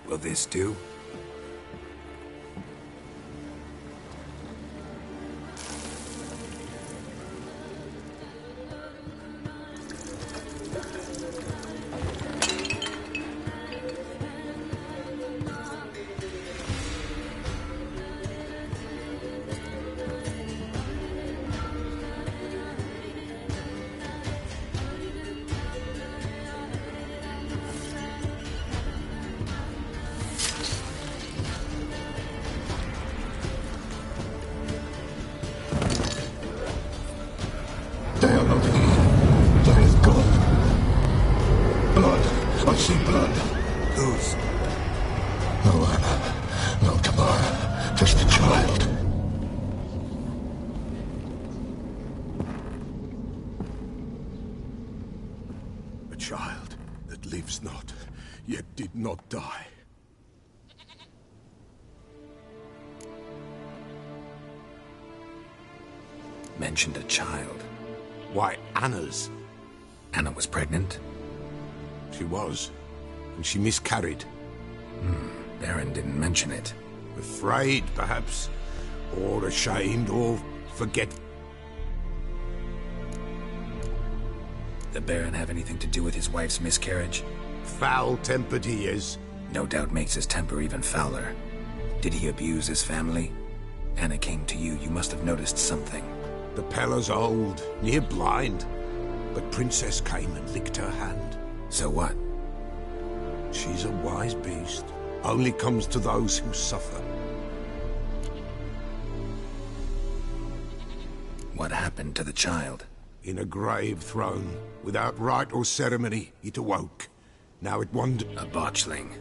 Will this do? They are not here. There is God. Blood. I see blood. Whose? No Anna. No Tamara. Just a child. A child that lives not, yet did not die. Mentioned a child. Why, Anna's. Anna was pregnant? She was. And she miscarried. Baron didn't mention it. Afraid, perhaps. Or ashamed, or forget. The Baron have anything to do with his wife's miscarriage? Foul-tempered he is. No doubt makes his temper even fouler. Did he abuse his family? Anna came to you. You must have noticed something. The Pella's old, near blind. But Princess came and licked her hand. So what? She's a wise beast. Only comes to those who suffer. What happened to the child? In a grave thrown. Without rite or ceremony, it awoke. Now it wandered... A botchling.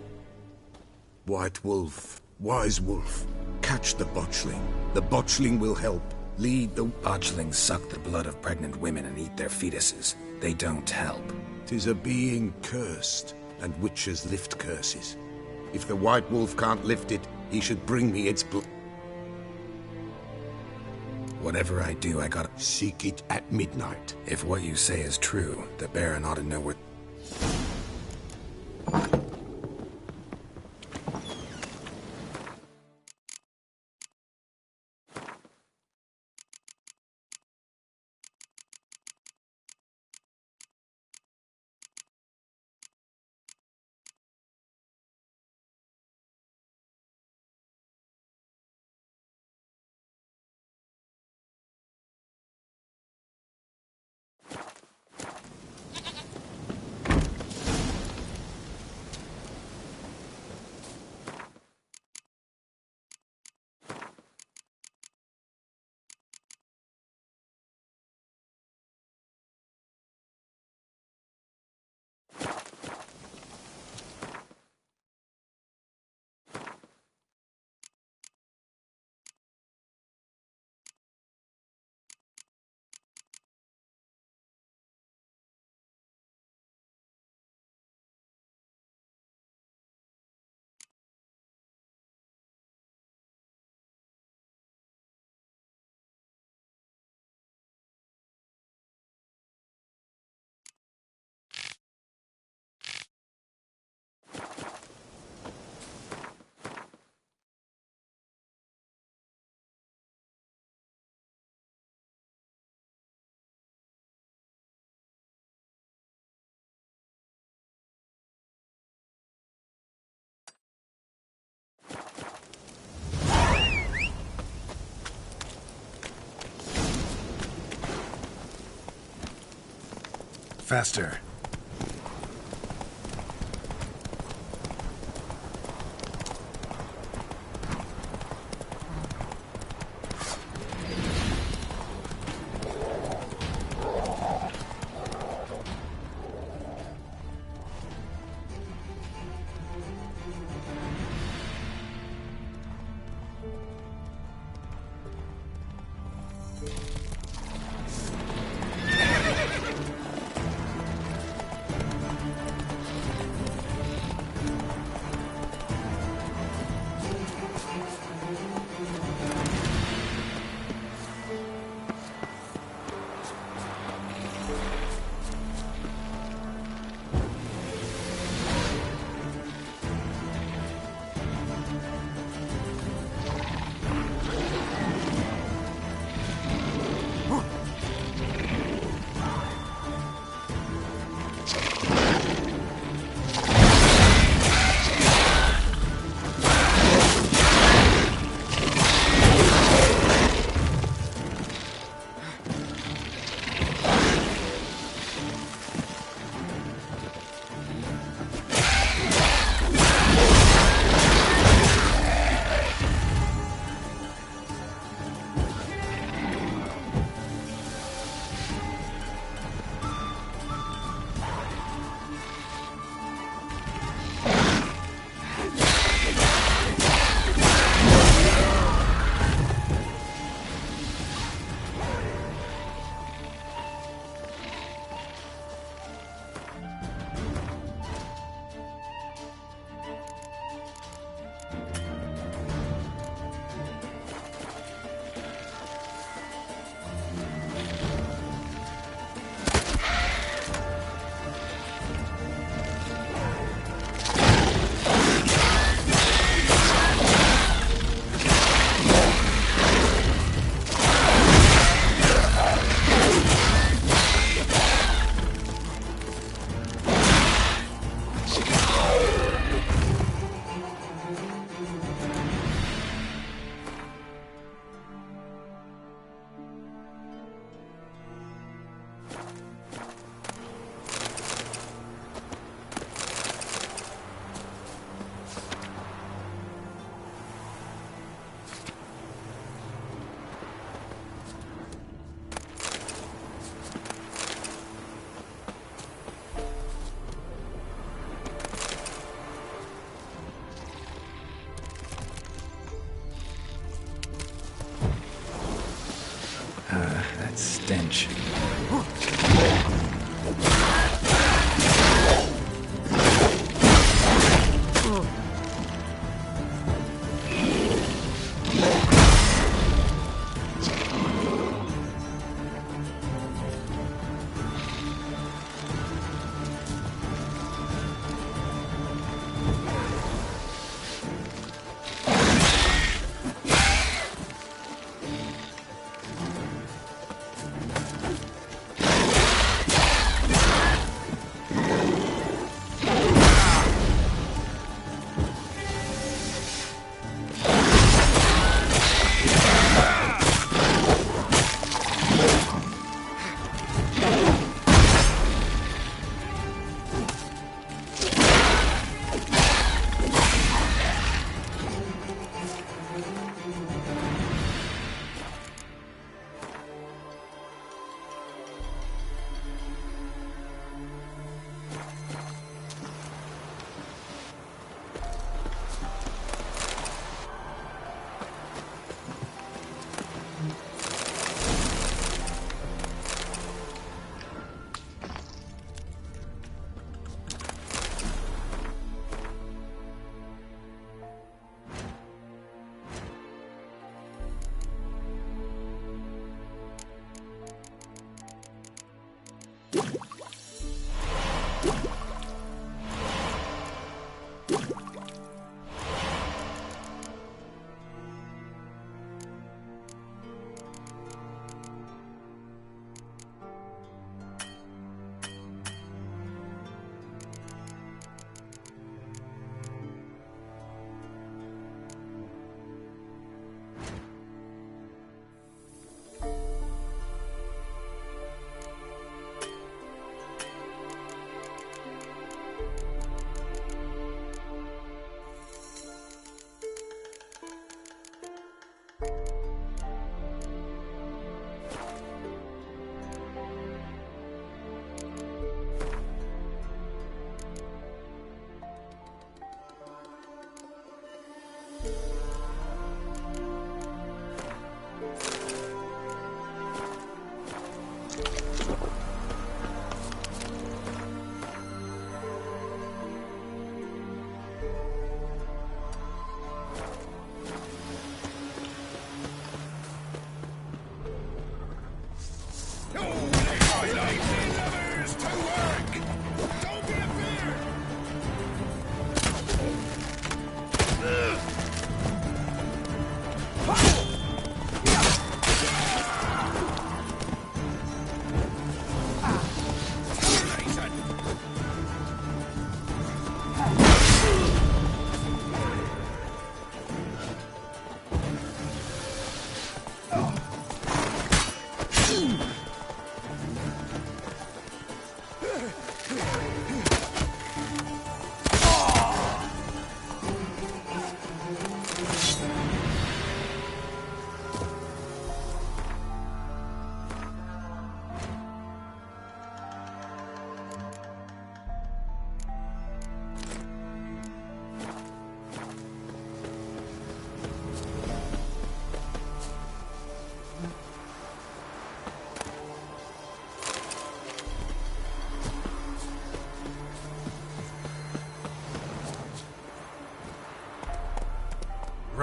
White wolf. Wise wolf. Catch the botchling. The botchling will help. Lead the... Botchlings suck the blood of pregnant women and eat their fetuses. They don't help. 'Tis a being cursed, and witches lift curses. If the white wolf can't lift it, he should bring me its blood. Whatever I do, I gotta... Seek it at midnight. If what you say is true, the Baron ought to know where... Faster. Roach.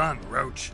Run, Roach.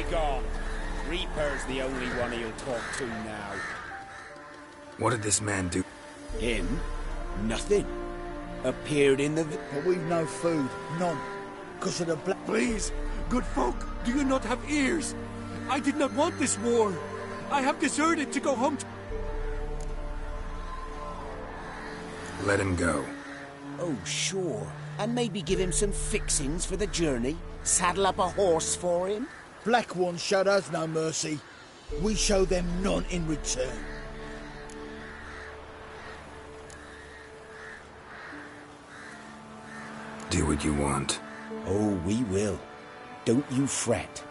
gone. Reaper's the only one he'll talk to now. What did this man do? Him? Nothing. Appeared in the... But we've no food. None. Because of the black... Please, good folk, do you not have ears? I did not want this war. I have deserted to go home to... Let him go. Oh, sure. And maybe give him some fixings for the journey. Saddle up a horse for him. Black ones showed us no mercy. We show them none in return. Do what you want. Oh, we will. Don't you fret.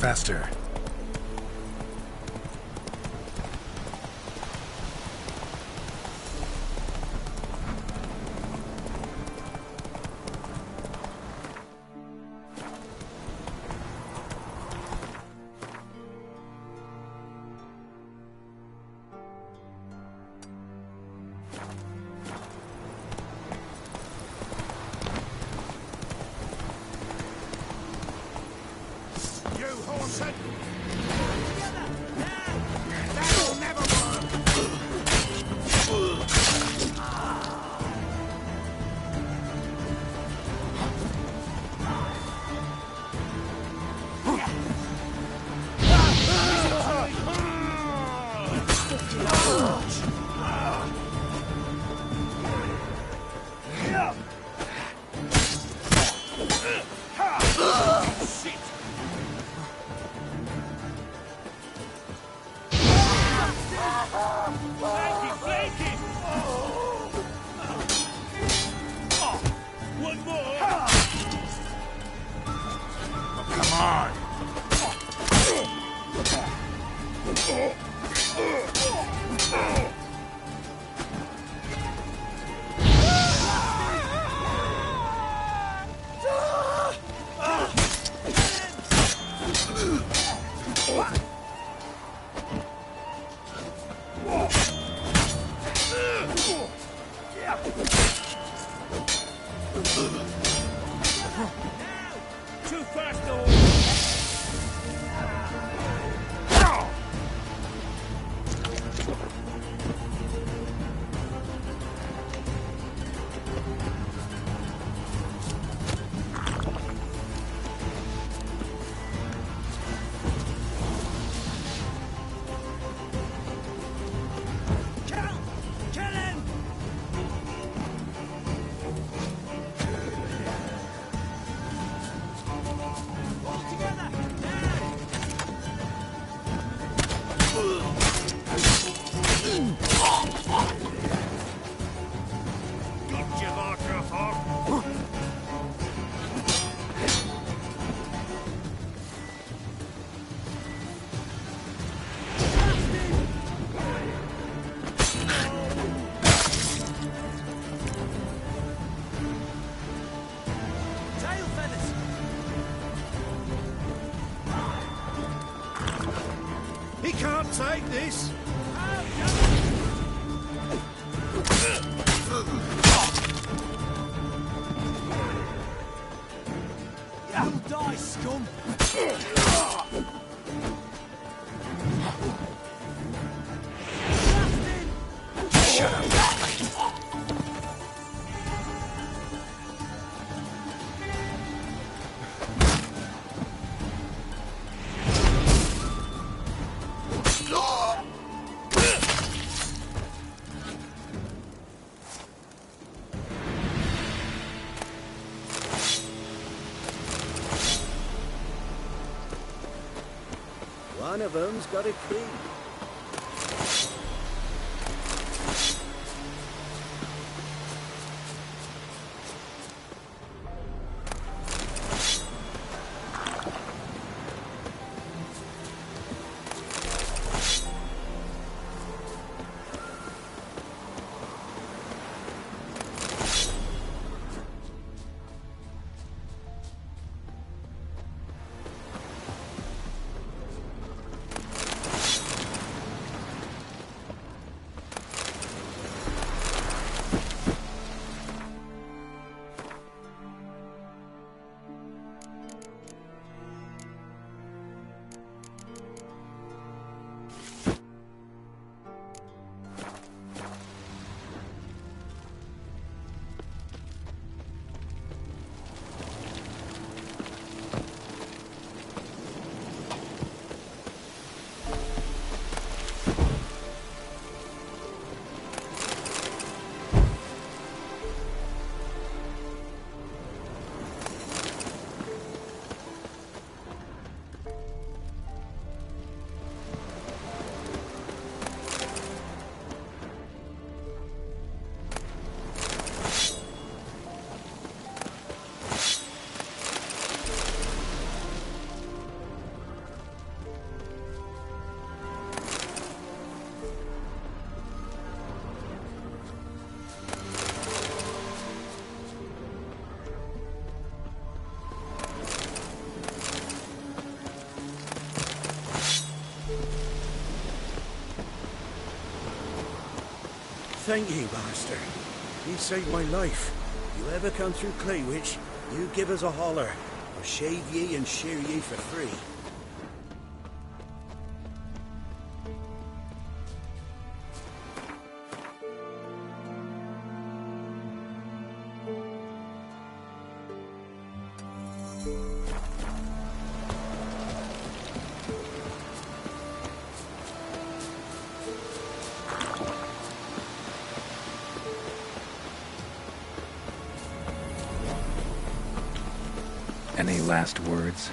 faster. He can't take this. You'll die, scum! Shut up. One of them's got a key. thank ye, master. You saved my life. If you ever come through Claywitch, you give us a holler. I'll shave ye and shear ye for free. Any last words?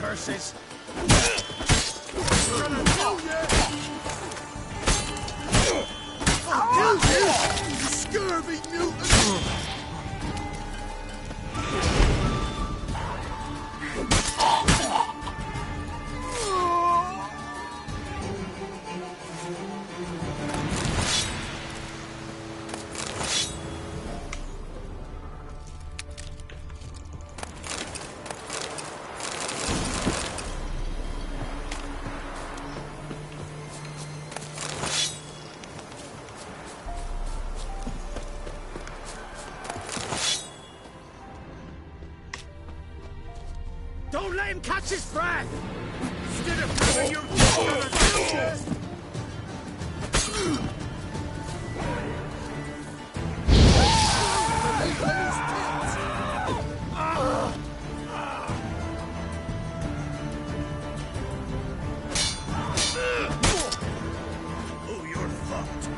Curses! I'll kill you, you scurvy mutant! Don't let him catch his breath! Instead of giving your future! Oh, you're fucked.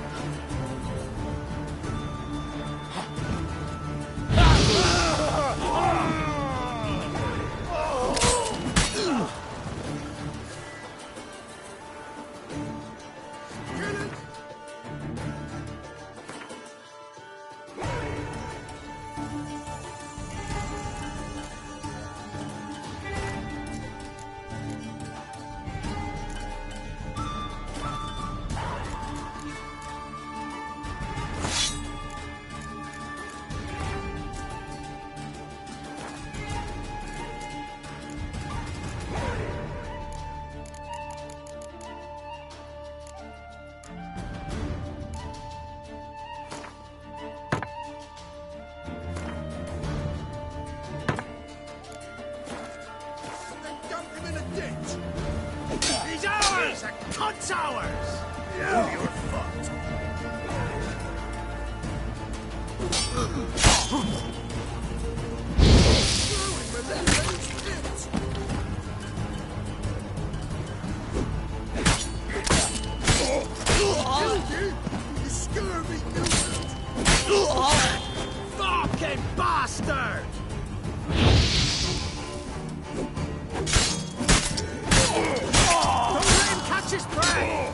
He's ours! A cunt's ours! Yeah, you're fucked. You scurvy mutant! Fucking bastard! Don't let him catch his breath!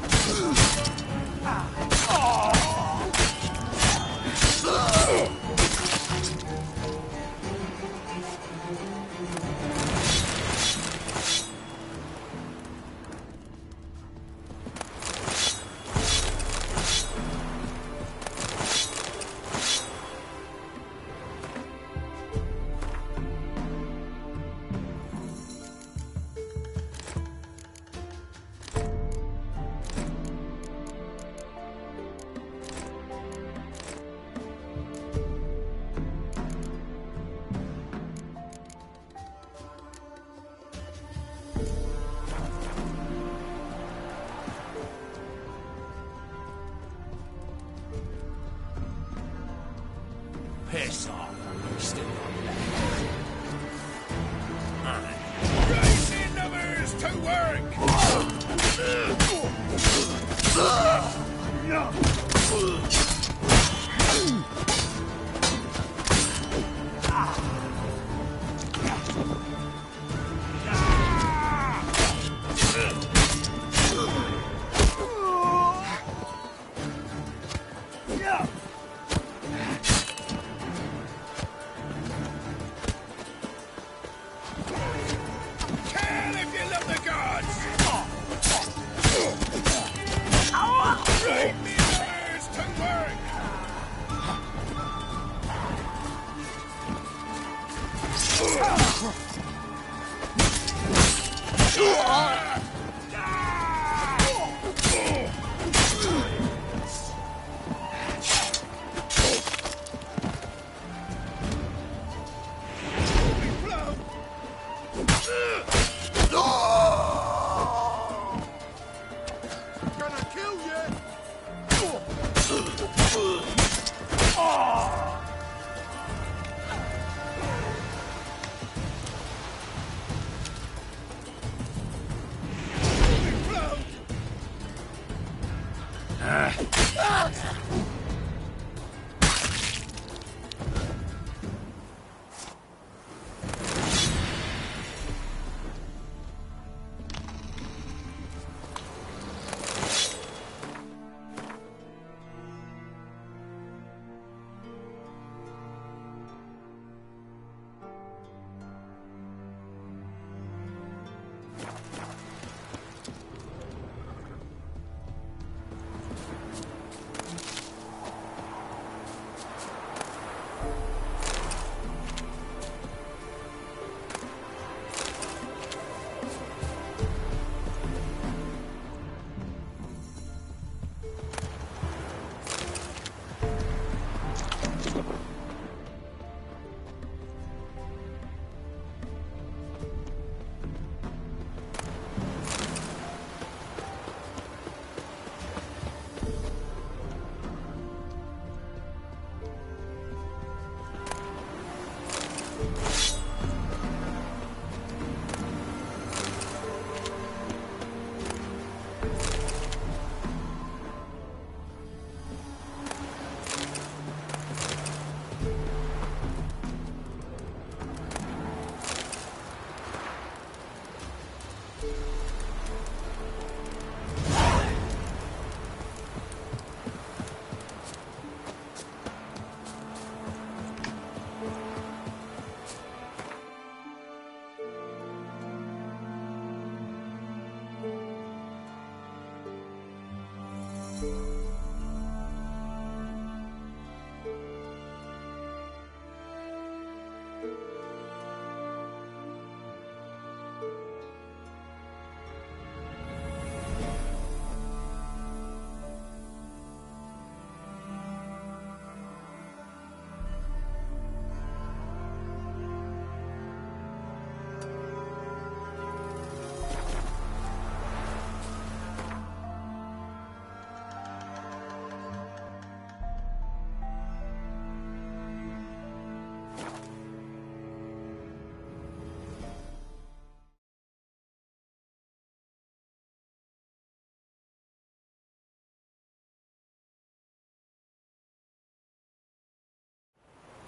Piss off. Still on left. Raising numbers to work! Yeah!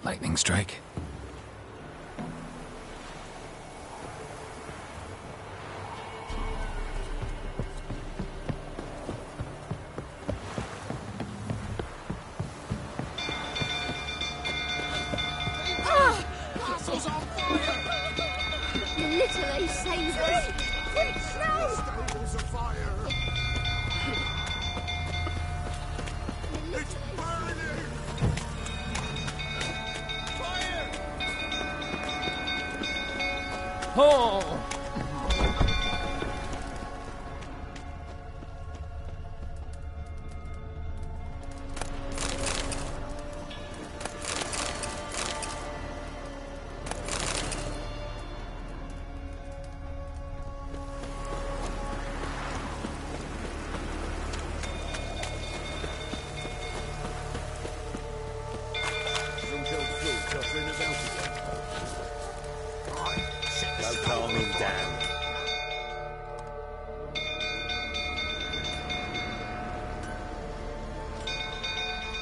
Lightning strike. Castle's on fire! The little ace saved us. Quick, slow! Stables afire! It's burning! Fire! Oh!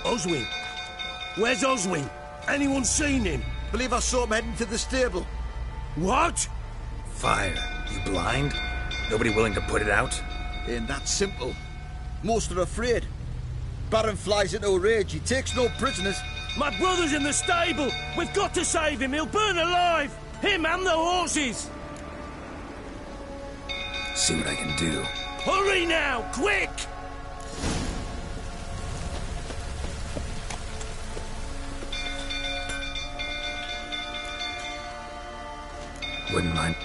Oswin? Where's Oswin? Anyone seen him? Believe I saw him heading to the stable. What? Fire. You blind? Nobody willing to put it out? Ain't that simple. Most are afraid. Baron flies into a rage. He takes no prisoners. My brother's in the stable. We've got to save him. He'll burn alive. Him and the horses. See what I can do. Hurry now, quick! Wouldn't mind.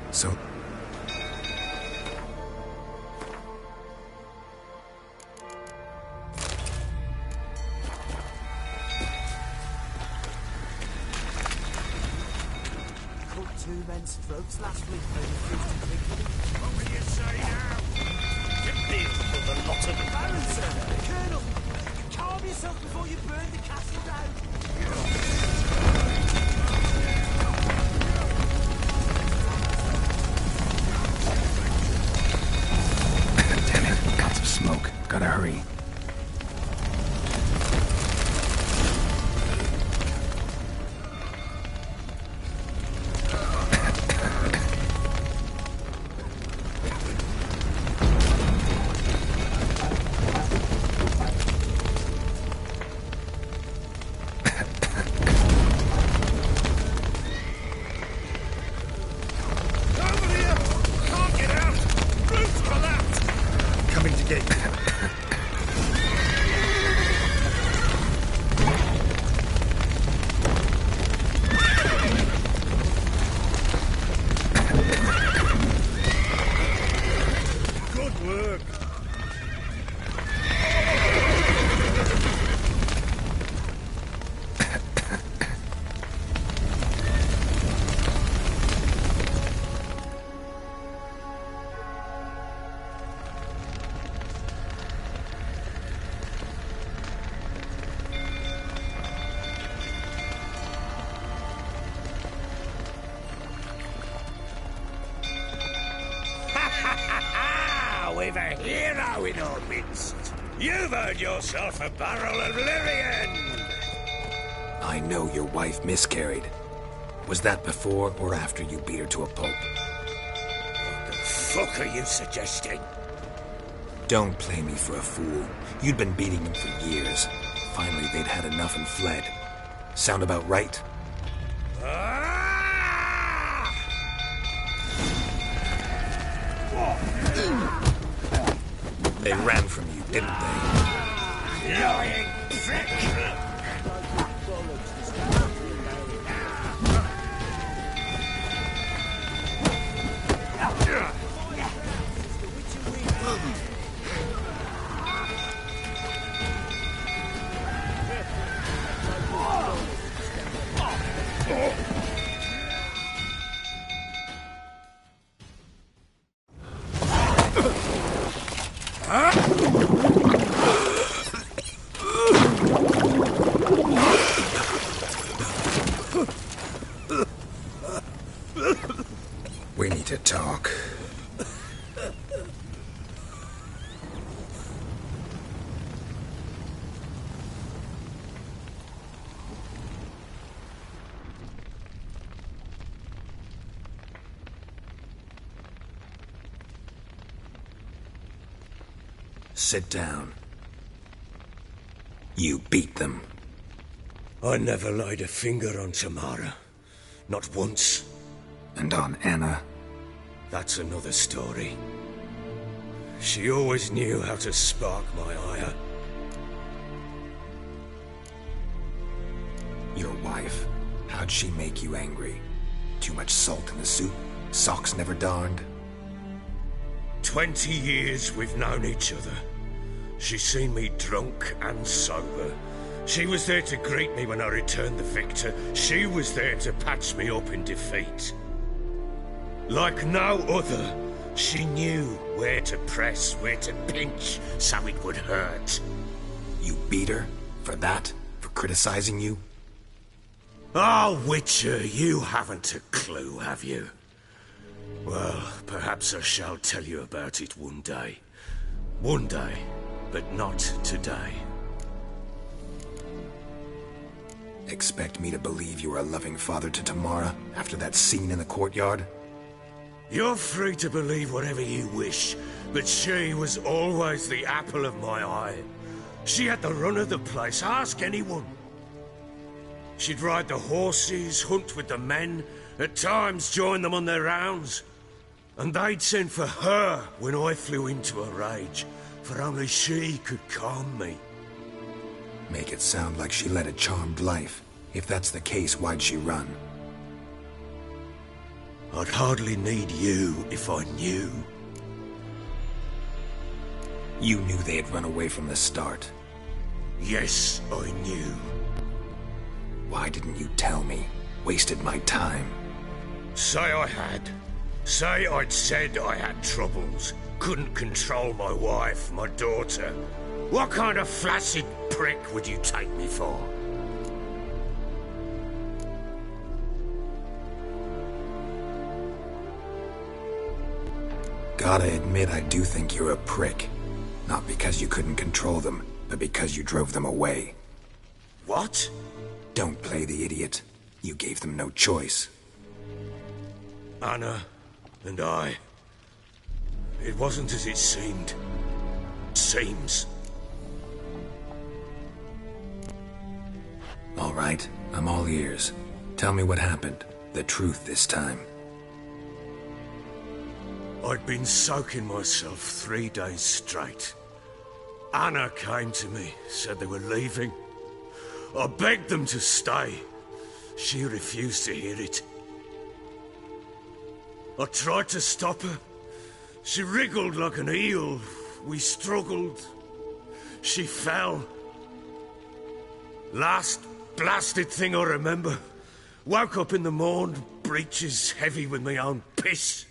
So... Cut 2 men's throats last week. What will you say now? Deal with a lot of them. Baron, sir! Colonel! Calm yourself before you burn the castle down! Smoke. Gotta hurry. We've a hero in our midst. You've earned yourself a barrel of Lyrian. I know your wife miscarried. Was that before or after you beat her to a pulp? What the fuck are you suggesting? Don't play me for a fool. You'd been beating them for years. Finally, they'd had enough and fled. Sound about right? They ran from you, didn't they? Lying prick! We need to talk. Sit down. You beat them. I never laid a finger on Tamara. Not once. And on Anna? That's another story. She always knew how to spark my ire. Your wife, how'd she make you angry? Too much salt in the soup? Socks never darned? 20 years we've known each other. She's seen me drunk and sober. She was there to greet me when I returned the victor. She was there to patch me up in defeat. Like no other, she knew where to press, where to pinch, so it would hurt. You beat her? For that? For criticizing you? Oh, Witcher, you haven't a clue, have you? Well, perhaps I shall tell you about it one day. One day, but not today. Expect me to believe you were a loving father to Tamara after that scene in the courtyard? You're free to believe whatever you wish, but she was always the apple of my eye. She had the run of the place, ask anyone. She'd ride the horses, hunt with the men, at times join them on their rounds. And they'd send for her when I flew into a rage, for only she could calm me. Make it sound like she led a charmed life. If that's the case, why'd she run? I'd hardly need you if I knew. You knew they had run away from the start. Yes, I knew. Why didn't you tell me? Wasted my time. Say I had. Say I'd said I had troubles. Couldn't control my wife, my daughter. What kind of flaccid prick would you take me for? Gotta admit, I do think you're a prick. Not because you couldn't control them, but because you drove them away. What? Don't play the idiot. You gave them no choice. Anna and I... It wasn't as it seemed. Seems. All right, I'm all ears. Tell me what happened. The truth this time. I'd been soaking myself 3 days straight. Anna came to me, said they were leaving. I begged them to stay. She refused to hear it. I tried to stop her. She wriggled like an eel. We struggled. She fell. Last blasted thing I remember. Woke up in the morn, breeches heavy with my own piss.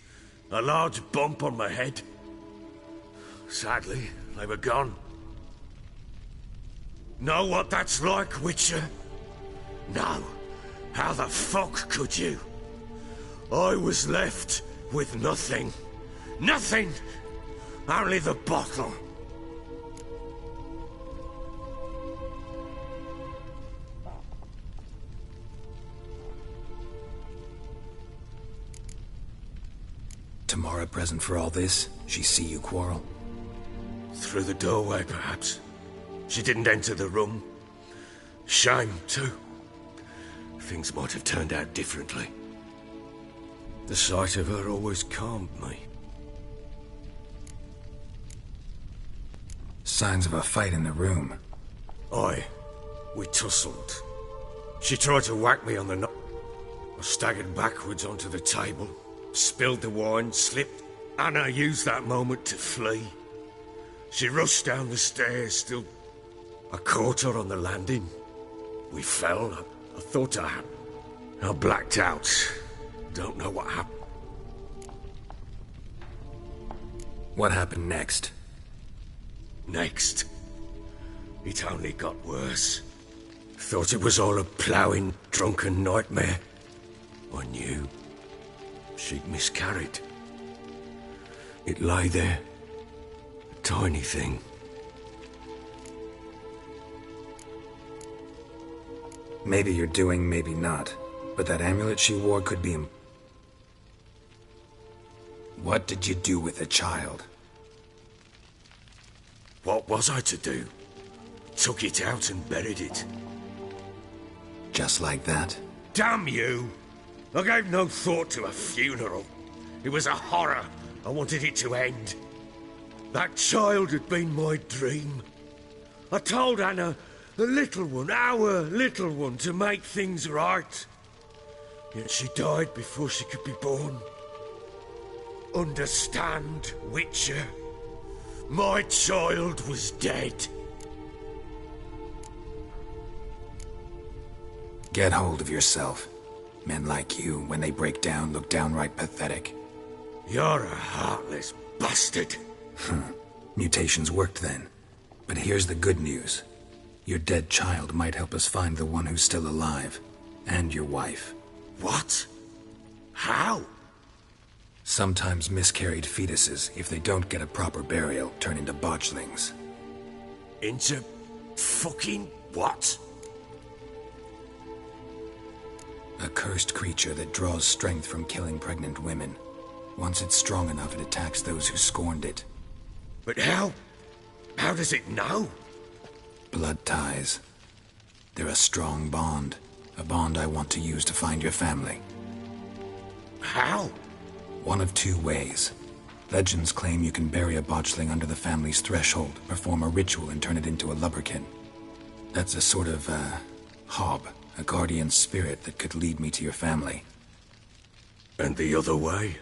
A large bump on my head. Sadly, they were gone. Know what that's like, Witcher? No. How the fuck could you? I was left with nothing. Nothing! Only the bottle. Tamara present for all this? She see you quarrel? Through the doorway, perhaps. She didn't enter the room. Shame, too. Things might have turned out differently. The sight of her always calmed me. Signs of a fight in the room. Aye. We tussled. She tried to whack me on the nose. I staggered backwards onto the table, spilled the wine, slipped. Anna used that moment to flee. She rushed down the stairs, still... I caught her on the landing. We fell. I thought I blacked out. Don't know what happened. What happened next? Next? It only got worse. Thought it was all a ploughing, drunken nightmare. I knew. She'd miscarried. It lay there. A tiny thing. Maybe you're doing, maybe not. But that amulet she wore could be... What did you do with the child? What was I to do? Took it out and buried it. Just like that? Damn you! I gave no thought to a funeral. It was a horror. I wanted it to end. That child had been my dream. I told Anna, the little one, our little one, to make things right. Yet she died before she could be born. Understand, Witcher? My child was dead. Get hold of yourself. Men like you, when they break down, look downright pathetic. You're a heartless bastard. Mutations worked then. But here's the good news. Your dead child might help us find the one who's still alive. And your wife. What? How? Sometimes miscarried fetuses, if they don't get a proper burial, turn into botchlings. Into fucking what? A cursed creature that draws strength from killing pregnant women. Once it's strong enough, it attacks those who scorned it. But how? How does it know? Blood ties. They're a strong bond. A bond I want to use to find your family. How? One of two ways. Legends claim you can bury a botchling under the family's threshold, perform a ritual, and turn it into a lubberkin. That's a sort of, hob, a guardian spirit that could lead me to your family. And the other way?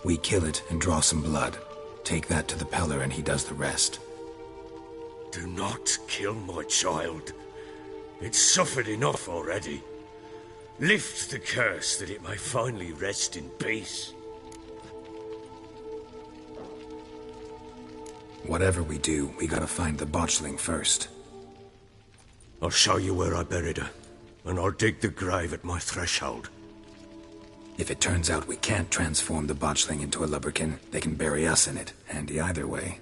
We kill it and draw some blood. Take that to the Peller and he does the rest. Do not kill my child. It's suffered enough already. Lift the curse that it may finally rest in peace. Whatever we do, we gotta find the botchling first. I'll show you where I buried her, and I'll dig the grave at my threshold. If it turns out we can't transform the botchling into a lubberkin, they can bury us in it. Handy either way.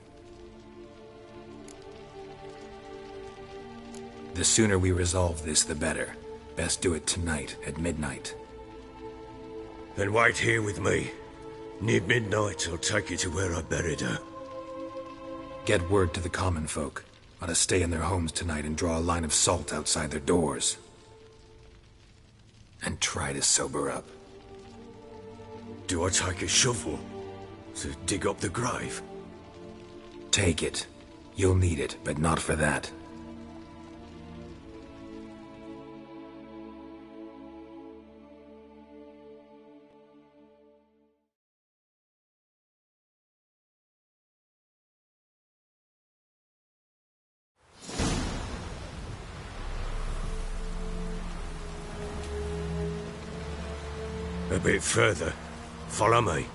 The sooner we resolve this, the better. Best do it tonight, at midnight. Then wait here with me. Near midnight, I'll take you to where I buried her. Get word to the common folk. Ought to stay in their homes tonight and draw a line of salt outside their doors. And try to sober up. Do I take a shovel to dig up the grave? Take it. You'll need it, but not for that. A bit further. Follow me.